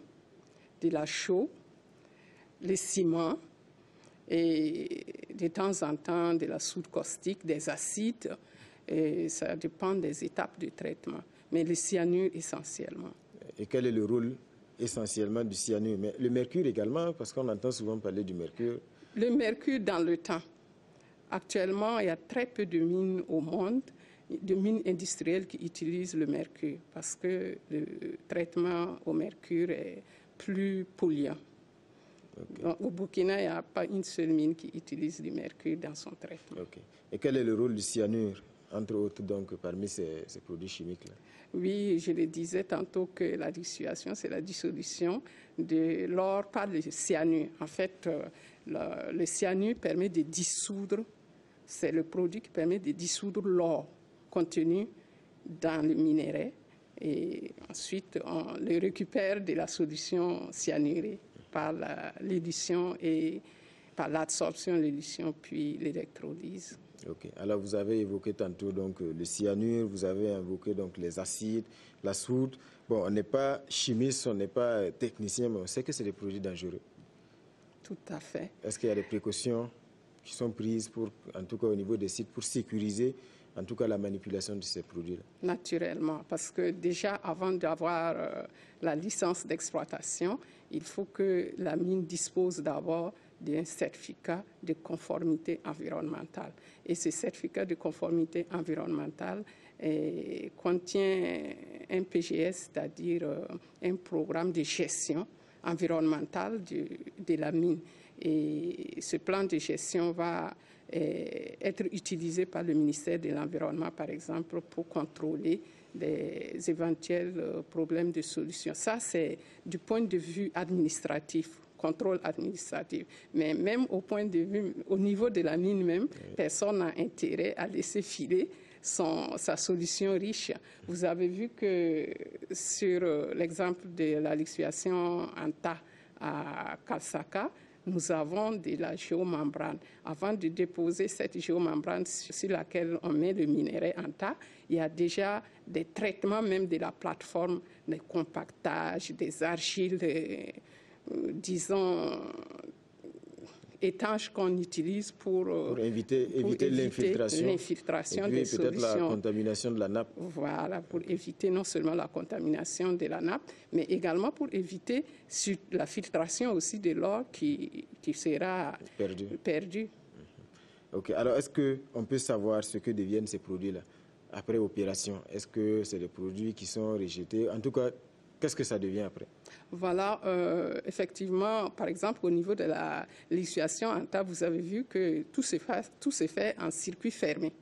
de la chaux, le ciment et de temps en temps de la soude caustique, des acides. Et ça dépend des étapes de traitement. Mais le cyanure essentiellement. Et quel est le rôle essentiellement du cyanure? Mais le mercure également, parce qu'on entend souvent parler du mercure. Le mercure dans le temps. Actuellement, il y a très peu de mines au monde, de mines industrielles qui utilisent le mercure parce que le traitement au mercure est plus polluant. Okay. Donc, au Burkina, il n'y a pas une seule mine qui utilise du mercure dans son traitement. Okay. Et quel est le rôle du cyanure, entre autres, donc, parmi ces produits chimiques-là? Oui, je le disais tantôt que la lixiviation, c'est la dissolution de l'or par le cyanure. En fait, Le cyanure permet de dissoudre, c'est le produit qui permet de dissoudre l'or contenu dans le minerai. Et ensuite, on le récupère de la solution cyanurée par l'édition et par l'absorption, l'édition, puis l'électrolyse. Ok. Alors, vous avez évoqué tantôt donc, le cyanure, vous avez évoqué donc, les acides, la soude. Bon, on n'est pas chimiste, on n'est pas technicien, mais on sait que c'est des produits dangereux. Tout à fait. Est-ce qu'il y a des précautions qui sont prises, pour, en tout cas au niveau des sites, pour sécuriser en tout cas la manipulation de ces produits-là? Naturellement, parce que déjà avant d'avoir la licence d'exploitation, il faut que la mine dispose d'abord d'un certificat de conformité environnementale. Et ce certificat de conformité environnementale contient un PGS, c'est-à-dire un programme de gestion environnementale de la mine. Et ce plan de gestion va être utilisé par le ministère de l'Environnement, par exemple, pour contrôler des éventuels problèmes de solution. Ça, c'est du point de vue administratif, contrôle administratif. Mais même au niveau de la mine même, personne n'a intérêt à laisser filer sa solution riche. Vous avez vu que sur l'exemple de la liquéfaction Anta à Kalsaka, nous avons de la géomembrane. Avant de déposer cette géomembrane sur laquelle on met le minerai Anta, il y a déjà des traitements même de la plateforme, des compactages, des argiles, disons, étanches qu'on utilise pour éviter l'infiltration des solutions. Peut-être la contamination de la nappe. Voilà, pour éviter non seulement la contamination de la nappe, mais également pour éviter la filtration aussi de l'or qui sera perdu. Ok, alors est-ce qu'on peut savoir ce que deviennent ces produits-là après opération? Est-ce que c'est des produits qui sont rejetés? En tout cas, qu'est-ce que ça devient après? Voilà, effectivement, par exemple, au niveau de la liquéfaction Anta, vous avez vu que tout se fait en circuit fermé.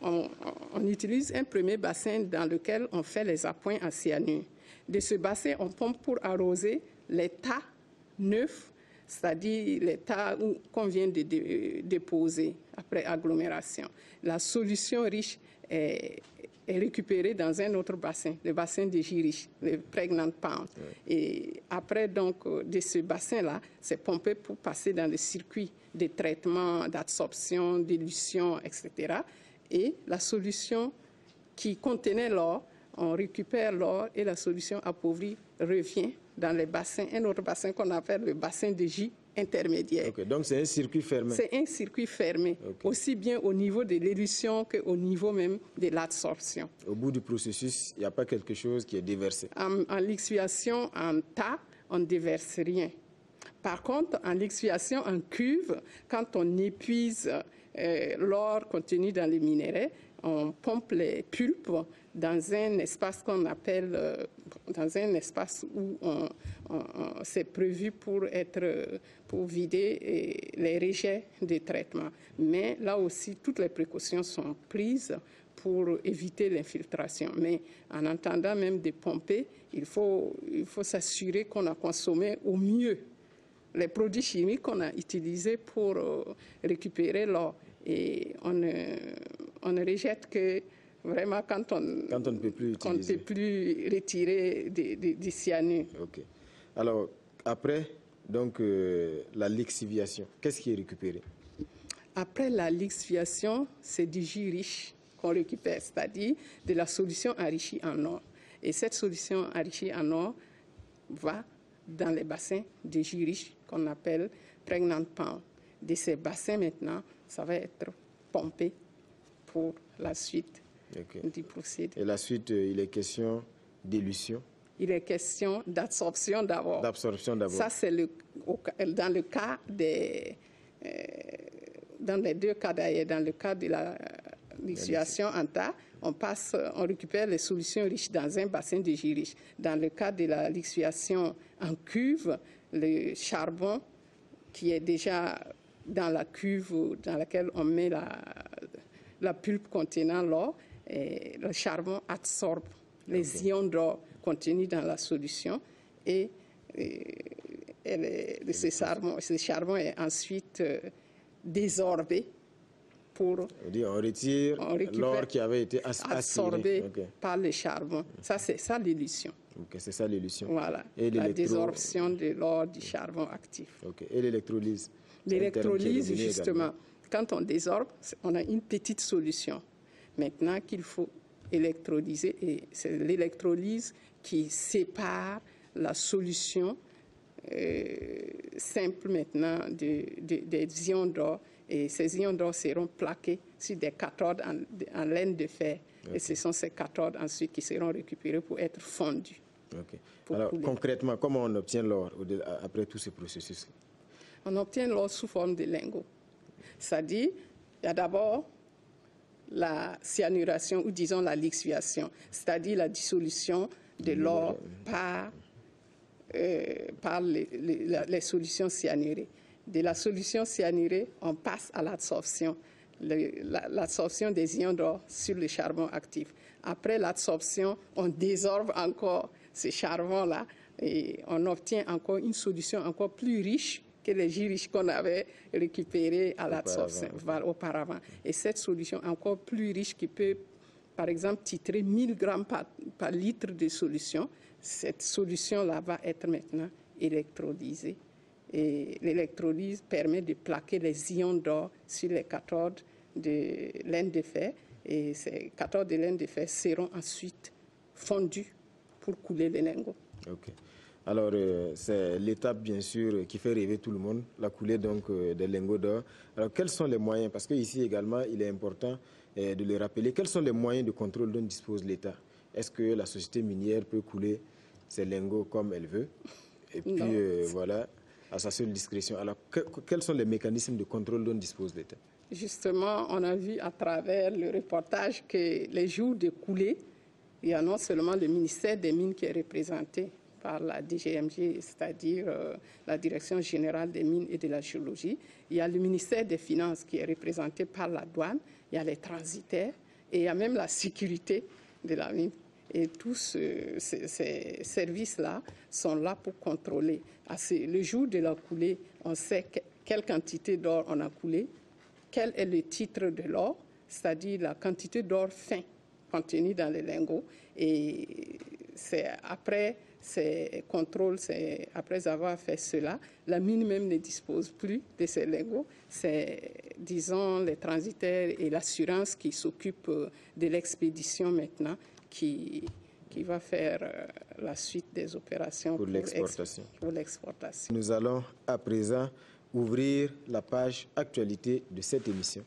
On utilise un premier bassin dans lequel on fait les appoints en cyanure. De ce bassin, on pompe pour arroser les tas neufs, c'est-à-dire les tas qu'on vient de déposer après agglomération. La solution riche est récupérée dans un autre bassin, le bassin de Jirish, le pregnant pound. Et après, donc, de ce bassin-là, c'est pompé pour passer dans le circuit de traitement, d'absorption, d'élution, etc. Et la solution qui contenait l'or, on récupère l'or et la solution appauvrie revient dans les bassins, un autre bassin qu'on appelle le bassin de J intermédiaire. Okay, donc c'est un circuit fermé. C'est un circuit fermé, aussi bien au niveau de l'élution qu'au niveau même de l'absorption. Au bout du processus, il n'y a pas quelque chose qui est déversé. En liquéfaction en tas, on ne déverse rien. Par contre, en liquéfaction en cuve, quand on épuise l'or contenu dans les minéraux, on pompe les pulpes dans un espace qu'on appelle, dans un espace où c'est prévu pour vider les rejets de traitement. Mais là aussi, toutes les précautions sont prises pour éviter l'infiltration. Mais en attendant même de pomper, il faut s'assurer qu'on a consommé au mieux les produits chimiques qu'on a utilisés pour récupérer l'or. Et on ne rejette que vraiment quand on ne peut plus utiliser. On ne peut plus retirer du cyanure. Ok. Alors, après, donc, la lixiviation, qu'est-ce qui est récupéré? Après la lixiviation, c'est du jus riche qu'on récupère, c'est-à-dire de la solution enrichie en or. Et cette solution enrichie en or va dans les bassins de jus riche qu'on appelle pregnant pound. De ces bassins maintenant, ça va être pompé pour la suite du procédé. Et la suite, il est question d'élution? Il est question d'absorption d'abord. D'absorption d'abord. Ça, c'est dans le cas des... dans les deux cas d'ailleurs, dans le cas de la liquéfaction en tas, on récupère les solutions riches dans un bassin de jus riche. Dans le cas de la liquéfaction en cuve, le charbon qui est déjà dans la cuve dans laquelle on met la pulpe contenant l'or, le charbon absorbe les ions d'or contenus dans la solution et ce charbon est ensuite désorbé. On retire l'or qui avait été absorbé par le charbon. Ça, c'est ça l'élution. C'est ça l'élution. Voilà, et la désorption de l'or du charbon actif. Et l'électrolyse? L'électrolyse, justement, quand on désorbe, on a une petite solution. Maintenant qu'il faut électrolyser, et c'est l'électrolyse qui sépare la solution simple maintenant des ions d'or. Et ces ions d'or seront plaqués sur des cathodes en laine de fer. Et ce sont ces cathodes ensuite qui seront récupérées pour être fondues. Alors, concrètement, comment on obtient l'or après tout ce processus? On obtient l'or sous forme de lingots. C'est-à-dire, il y a d'abord la cyanuration, ou disons la lixiviation, c'est-à-dire la dissolution de l'or par les solutions cyanurées. De la solution cyanurée, on passe à l'adsorption, l'adsorption des ions d'or sur le charbon actif. Après l'adsorption, on désorbe encore ce charbon-là et on obtient encore une solution encore plus riche que les jus riches qu'on avait récupérés à l'adsorption auparavant. Et cette solution encore plus riche qui peut, par exemple, titrer 1000 grammes par litre de solution, cette solution-là va être maintenant électrolysée. Et l'électrolyse permet de plaquer les ions d'or sur les cathodes de laine de fer. Et ces cathodes de laine de fer seront ensuite fondues pour couler les lingots. Alors, c'est l'étape, bien sûr, qui fait rêver tout le monde, la coulée donc des lingots d'or. Alors, quels sont les moyens? Parce qu'ici également, il est important de le rappeler. Quels sont les moyens de contrôle dont dispose l'État? Est-ce que la société minière peut couler ses lingots comme elle veut? Et puis, voilà, à sa seule discrétion. Alors, quels sont les mécanismes de contrôle dont dispose l'État? Justement, on a vu à travers le reportage que les jours de coulée, il y a non seulement le ministère des Mines qui est représenté par la DGMG, c'est-à-dire la Direction générale des mines et de la géologie. Il y a le ministère des Finances qui est représenté par la douane, il y a les transitaires et il y a même la sécurité de la mine. Et tous ces services-là sont là pour contrôler. Le jour de la coulée, on sait quelle quantité d'or on a coulé, quel est le titre de l'or, c'est-à-dire la quantité d'or fin contenue dans les lingots. Et c'est après ces contrôles, après avoir fait cela, la mine même ne dispose plus de ces lingots. C'est, disons, les transitaires et l'assurance qui s'occupent de l'expédition maintenant, qui va faire la suite des opérations pour l'exportation. Nous allons à présent ouvrir la page actualité de cette émission.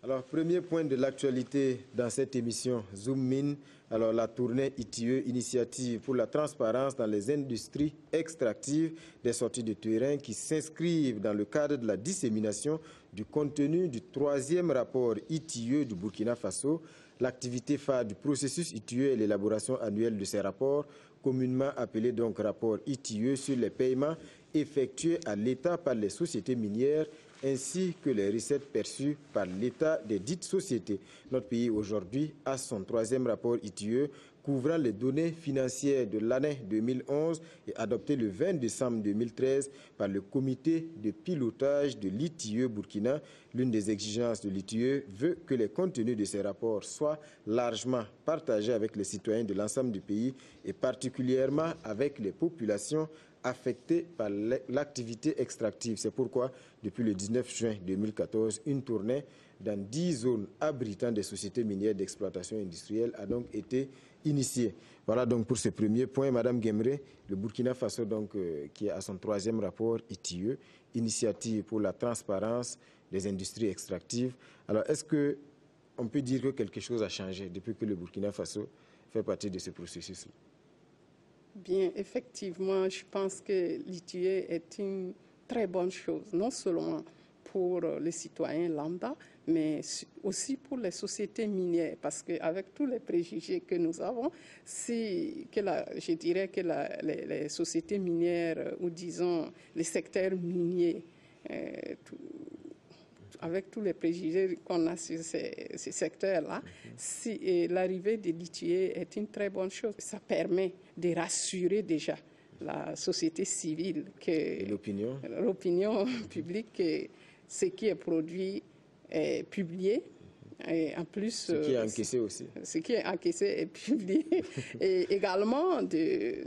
Alors, premier point de l'actualité dans cette émission, Zoom Mine. Alors, la tournée ITIE, Initiative pour la transparence dans les industries extractives, des sorties de terrain qui s'inscrivent dans le cadre de la dissémination du contenu du 3e rapport ITIE du Burkina Faso. L'activité phare du processus ITIE est l'élaboration annuelle de ces rapports, communément appelés donc rapport ITIE sur les paiements effectués à l'État par les sociétés minières ainsi que les recettes perçues par l'État des dites sociétés. Notre pays aujourd'hui a son 3e rapport ITIE couvrant les données financières de l'année 2011 et adopté le 20 décembre 2013 par le comité de pilotage de l'ITIE Burkina. L'une des exigences de l'ITIE veut que les contenus de ces rapports soient largement partagés avec les citoyens de l'ensemble du pays et particulièrement avec les populations affectées par l'activité extractive. C'est pourquoi, depuis le 19 juin 2014, une tournée dans 10 zones abritant des sociétés minières d'exploitation industrielle a donc été initiée. Voilà donc pour ce premier point. Madame Guemré, le Burkina Faso donc, qui est à son 3e rapport ITIE, Initiative pour la transparence des industries extractives. Alors, est-ce qu'on peut dire que quelque chose a changé depuis que le Burkina Faso fait partie de ce processus-là? Bien, effectivement, je pense que l'ITIE est une très bonne chose, non seulement pour les citoyens lambda, mais aussi pour les sociétés minières, parce qu'avec tous les préjugés que nous avons, je dirais que les sociétés minières, ou disons les secteurs miniers, avec tous les préjugés qu'on a sur ces secteurs-là, l'arrivée de l'ITIE est une très bonne chose. Ça permet de rassurer déjà la société civile, l'opinion publique, que ce qui est produit est publié. Et en plus, ce qui est encaissé aussi. Ce qui est encaissé est publié. Et également,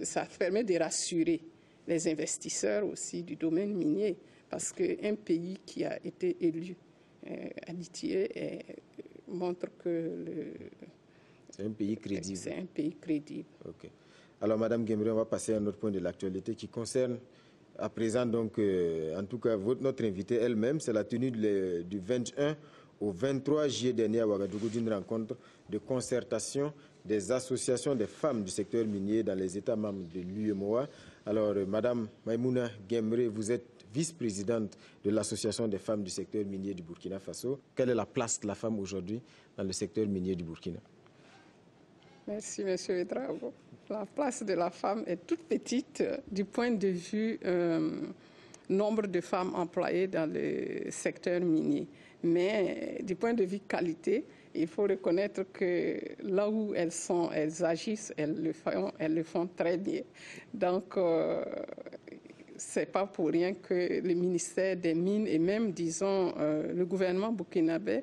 ça permet de rassurer les investisseurs aussi du domaine minier, parce qu'un pays qui a été élu amitié montre que c'est un pays crédible. C'est un pays crédible. Ok. Alors, Madame Guembré, on va passer à un autre point de l'actualité qui concerne à présent, donc, en tout cas, notre invitée elle-même. C'est la tenue du 21 au 23 juillet dernier à Ouagadougou d'une rencontre de concertation des associations des femmes du secteur minier dans les États membres de l'UEMOA. Alors, Madame Maïmouna Guembré, vous êtes vice-présidente de l'Association des femmes du secteur minier du Burkina Faso. Quelle est la place de la femme aujourd'hui dans le secteur minier du Burkina? Merci, M. Ouedraogo. La place de la femme est toute petite du point de vue nombre de femmes employées dans le secteur minier. Mais du point de vue qualité, il faut reconnaître que là où elles sont, elles agissent, elles le font très bien. Donc, c'est pas pour rien que le ministère des Mines et même, disons, le gouvernement burkinabé,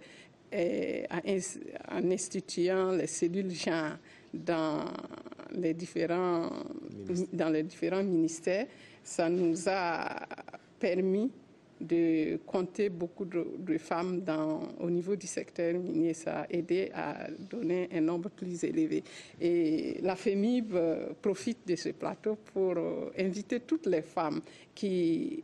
en instituant les cellules genre dans les différents ministères, ça nous a permis de compter beaucoup de femmes au niveau du secteur minier. Ça a aidé à donner un nombre plus élevé. Et la FEMIB profite de ce plateau pour inviter toutes les femmes qui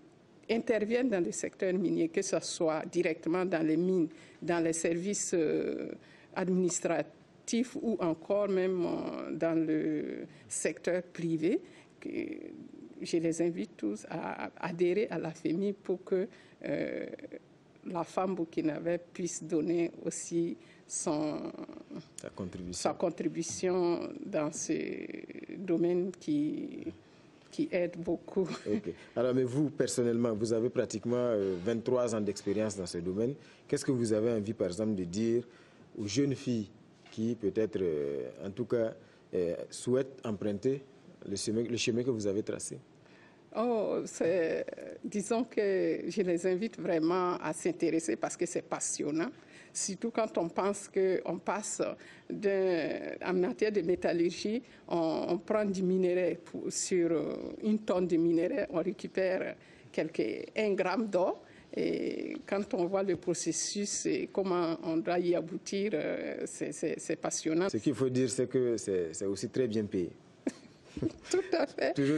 interviennent dans le secteur minier, que ce soit directement dans les mines, dans les services administratifs ou encore même dans le secteur privé. Je les invite tous à adhérer à la FEMIB pour que la femme burkinabé puisse donner aussi sa contribution dans ce domaine qui aide beaucoup. Okay. Alors, mais vous, personnellement, vous avez pratiquement 23 ans d'expérience dans ce domaine. Qu'est-ce que vous avez envie, par exemple, de dire aux jeunes filles qui, peut-être, en tout cas, souhaitent emprunter le chemin que vous avez tracé? Disons que je les invite vraiment à s'intéresser parce que c'est passionnant. Surtout quand on pense qu'on passe en matière de métallurgie, on prend du minerai sur une tonne de minerai, on récupère 1 gramme d'or. Et quand on voit le processus et comment on doit y aboutir, c'est passionnant. Ce qu'il faut dire, c'est que c'est aussi très bien payé. Tout à fait. Toujours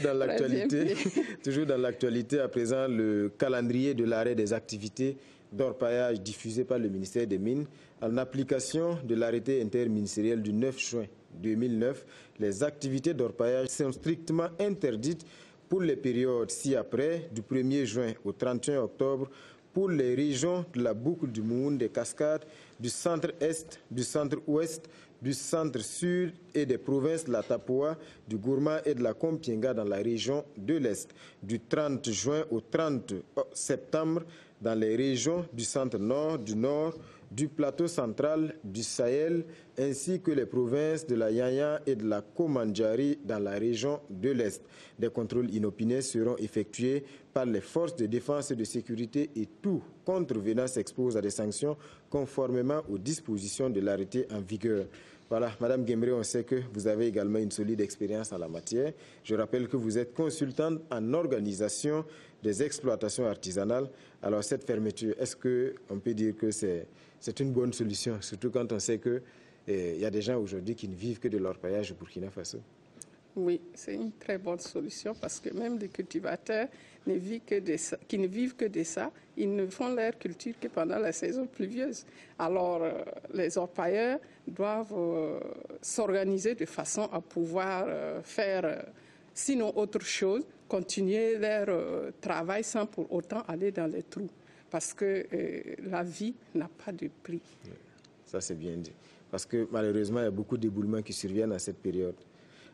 dans l'actualité, à présent, le calendrier de l'arrêt des activités d'orpaillage diffusé par le ministère des Mines. En application de l'arrêté interministériel du 9 juin 2009, les activités d'orpaillage sont strictement interdites pour les périodes ci-après, du 1er juin au 31 octobre, pour les régions de la boucle du Moun, des Cascades, du centre-est, du centre-ouest, du centre-sud et des provinces de la Tapoa, du Gourma et de la Kompienga dans la région de l'Est, du 30 juin au 30 septembre dans les régions du centre-nord, du nord, du plateau central, du Sahel, ainsi que les provinces de la Yaya et de la Komandjari dans la région de l'Est. Des contrôles inopinés seront effectués par les forces de défense et de sécurité et tout contrevenant s'expose à des sanctions conformément aux dispositions de l'arrêté en vigueur. Voilà, Madame Guembré, on sait que vous avez également une solide expérience en la matière. Je rappelle que vous êtes consultante en organisation des exploitations artisanales. Alors cette fermeture, est-ce qu'on peut dire que c'est une bonne solution, surtout quand on sait qu'il y a des gens aujourd'hui qui ne vivent que de l'orpaillage au Burkina Faso? Oui, c'est une très bonne solution parce que même les cultivateurs qui ne vivent que de ça, ils ne font leur culture que pendant la saison pluvieuse. Alors, les orpailleurs doivent s'organiser de façon à pouvoir faire, sinon autre chose, continuer leur travail sans pour autant aller dans les trous. Parce que la vie n'a pas de prix. Ça, c'est bien dit. Parce que malheureusement, il y a beaucoup d'éboulements qui surviennent à cette période.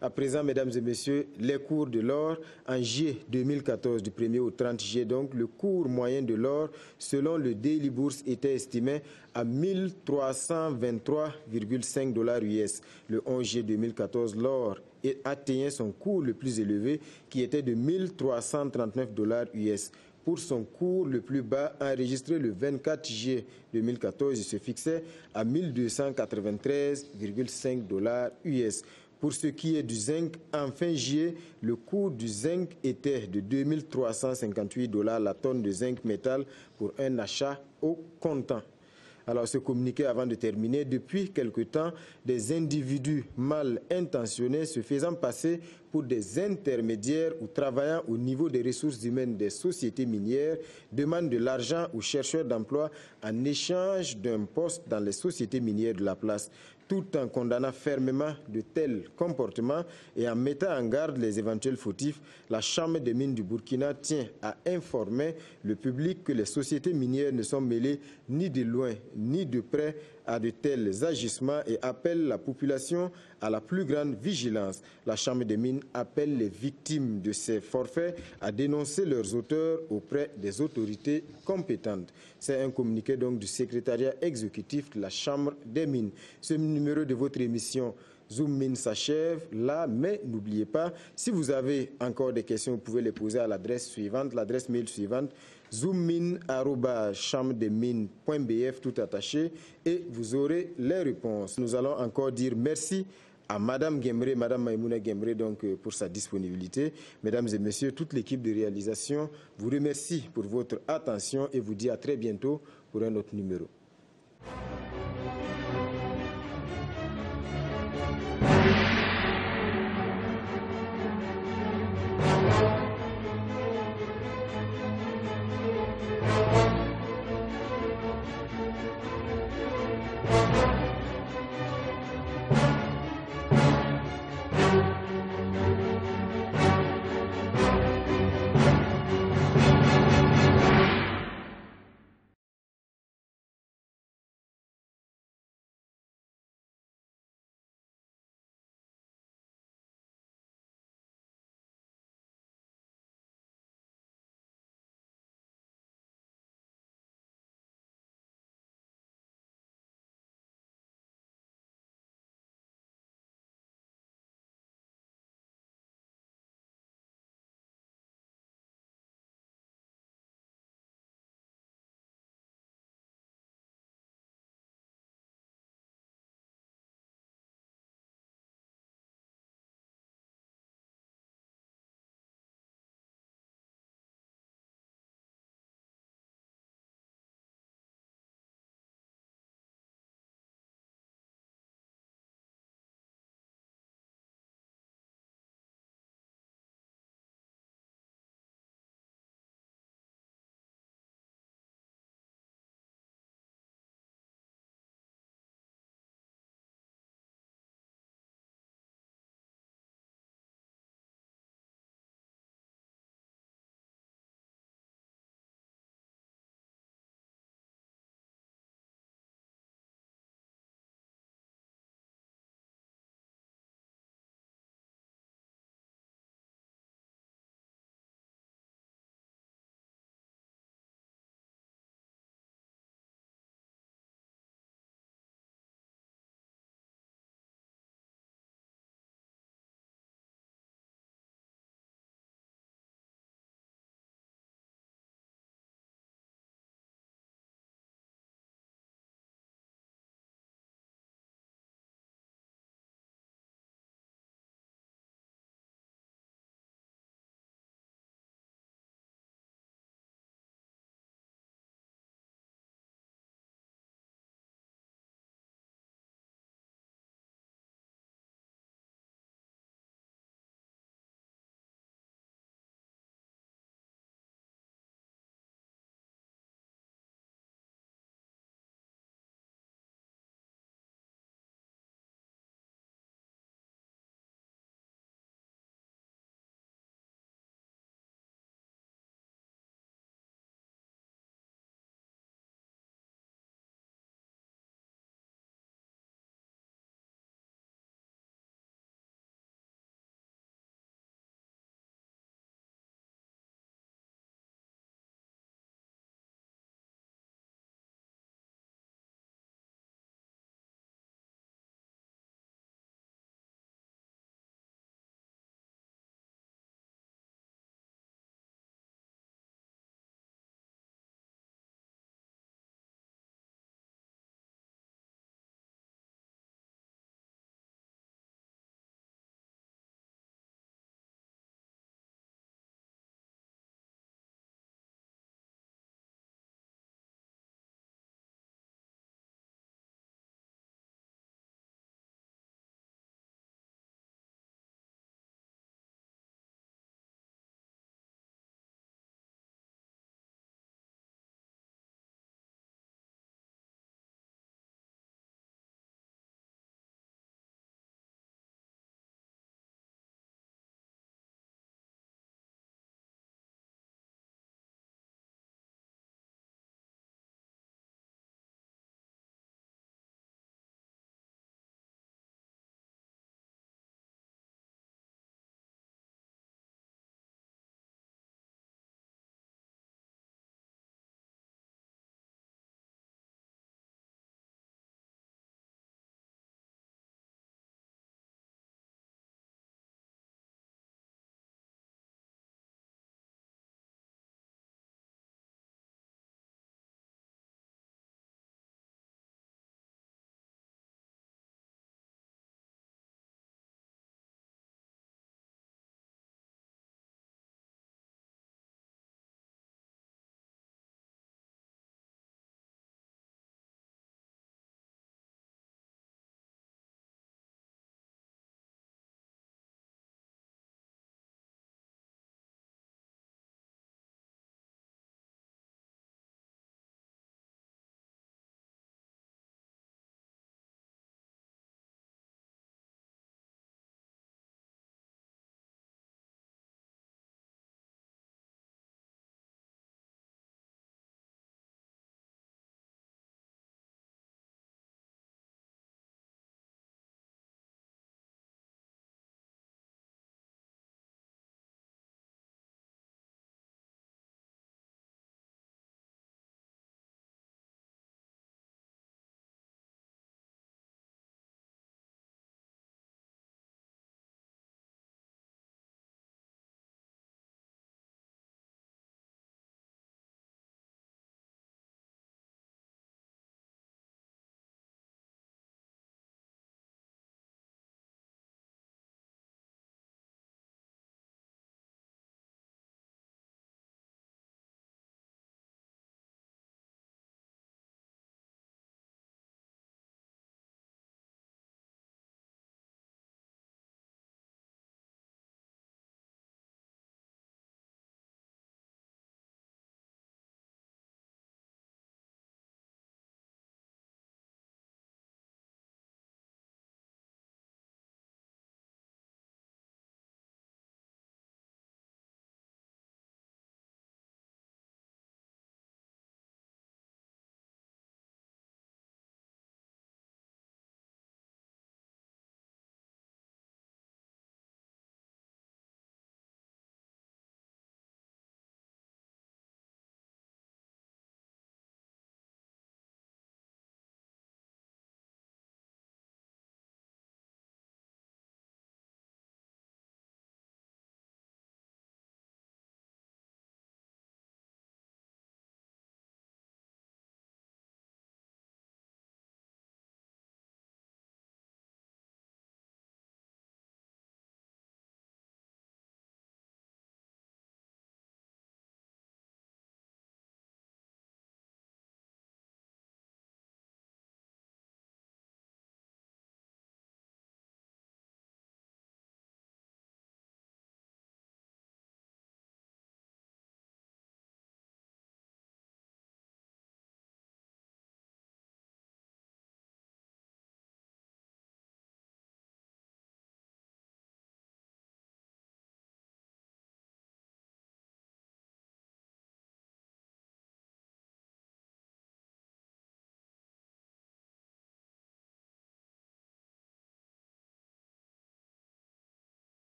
À présent, mesdames et messieurs, les cours de l'or en juillet 2014, du 1er au 30 juillet, donc, le cours moyen de l'or, selon le Daily Bourse, était estimé à 1323,5 $ US. Le 11 juillet 2014, l'or atteignait son cours le plus élevé qui était de 1339 $ US. Pour son cours le plus bas enregistré le 24 juillet 2014, il se fixait à 1293,5 $ US. Pour ce qui est du zinc, en fin juillet, le cours du zinc était de 2358 $ la tonne de zinc métal pour un achat au comptant. Alors, ce communiqué, avant de terminer, depuis quelque temps, des individus mal intentionnés se faisant passer pour des intermédiaires ou travaillant au niveau des ressources humaines des sociétés minières demandent de l'argent aux chercheurs d'emploi en échange d'un poste dans les sociétés minières de la place. Tout en condamnant fermement de tels comportements et en mettant en garde les éventuels fautifs, la Chambre des mines du Burkina tient à informer le public que les sociétés minières ne sont mêlées ni de loin ni de près à de tels agissements et appelle la population à la plus grande vigilance. La Chambre des mines appelle les victimes de ces forfaits à dénoncer leurs auteurs auprès des autorités compétentes. C'est un communiqué donc du secrétariat exécutif de la Chambre des mines. Ce numéro de votre émission Zoom Mine s'achève là, mais n'oubliez pas, si vous avez encore des questions, vous pouvez les poser à l'adresse suivante, l'adresse mail suivante, zoommine@chambredesmines.bf tout attaché, et vous aurez les réponses. Nous allons encore dire merci à Madame Guembré, Madame Maïmouna Guembré, donc pour sa disponibilité. Mesdames et messieurs, toute l'équipe de réalisation vous remercie pour votre attention et vous dit à très bientôt pour un autre numéro.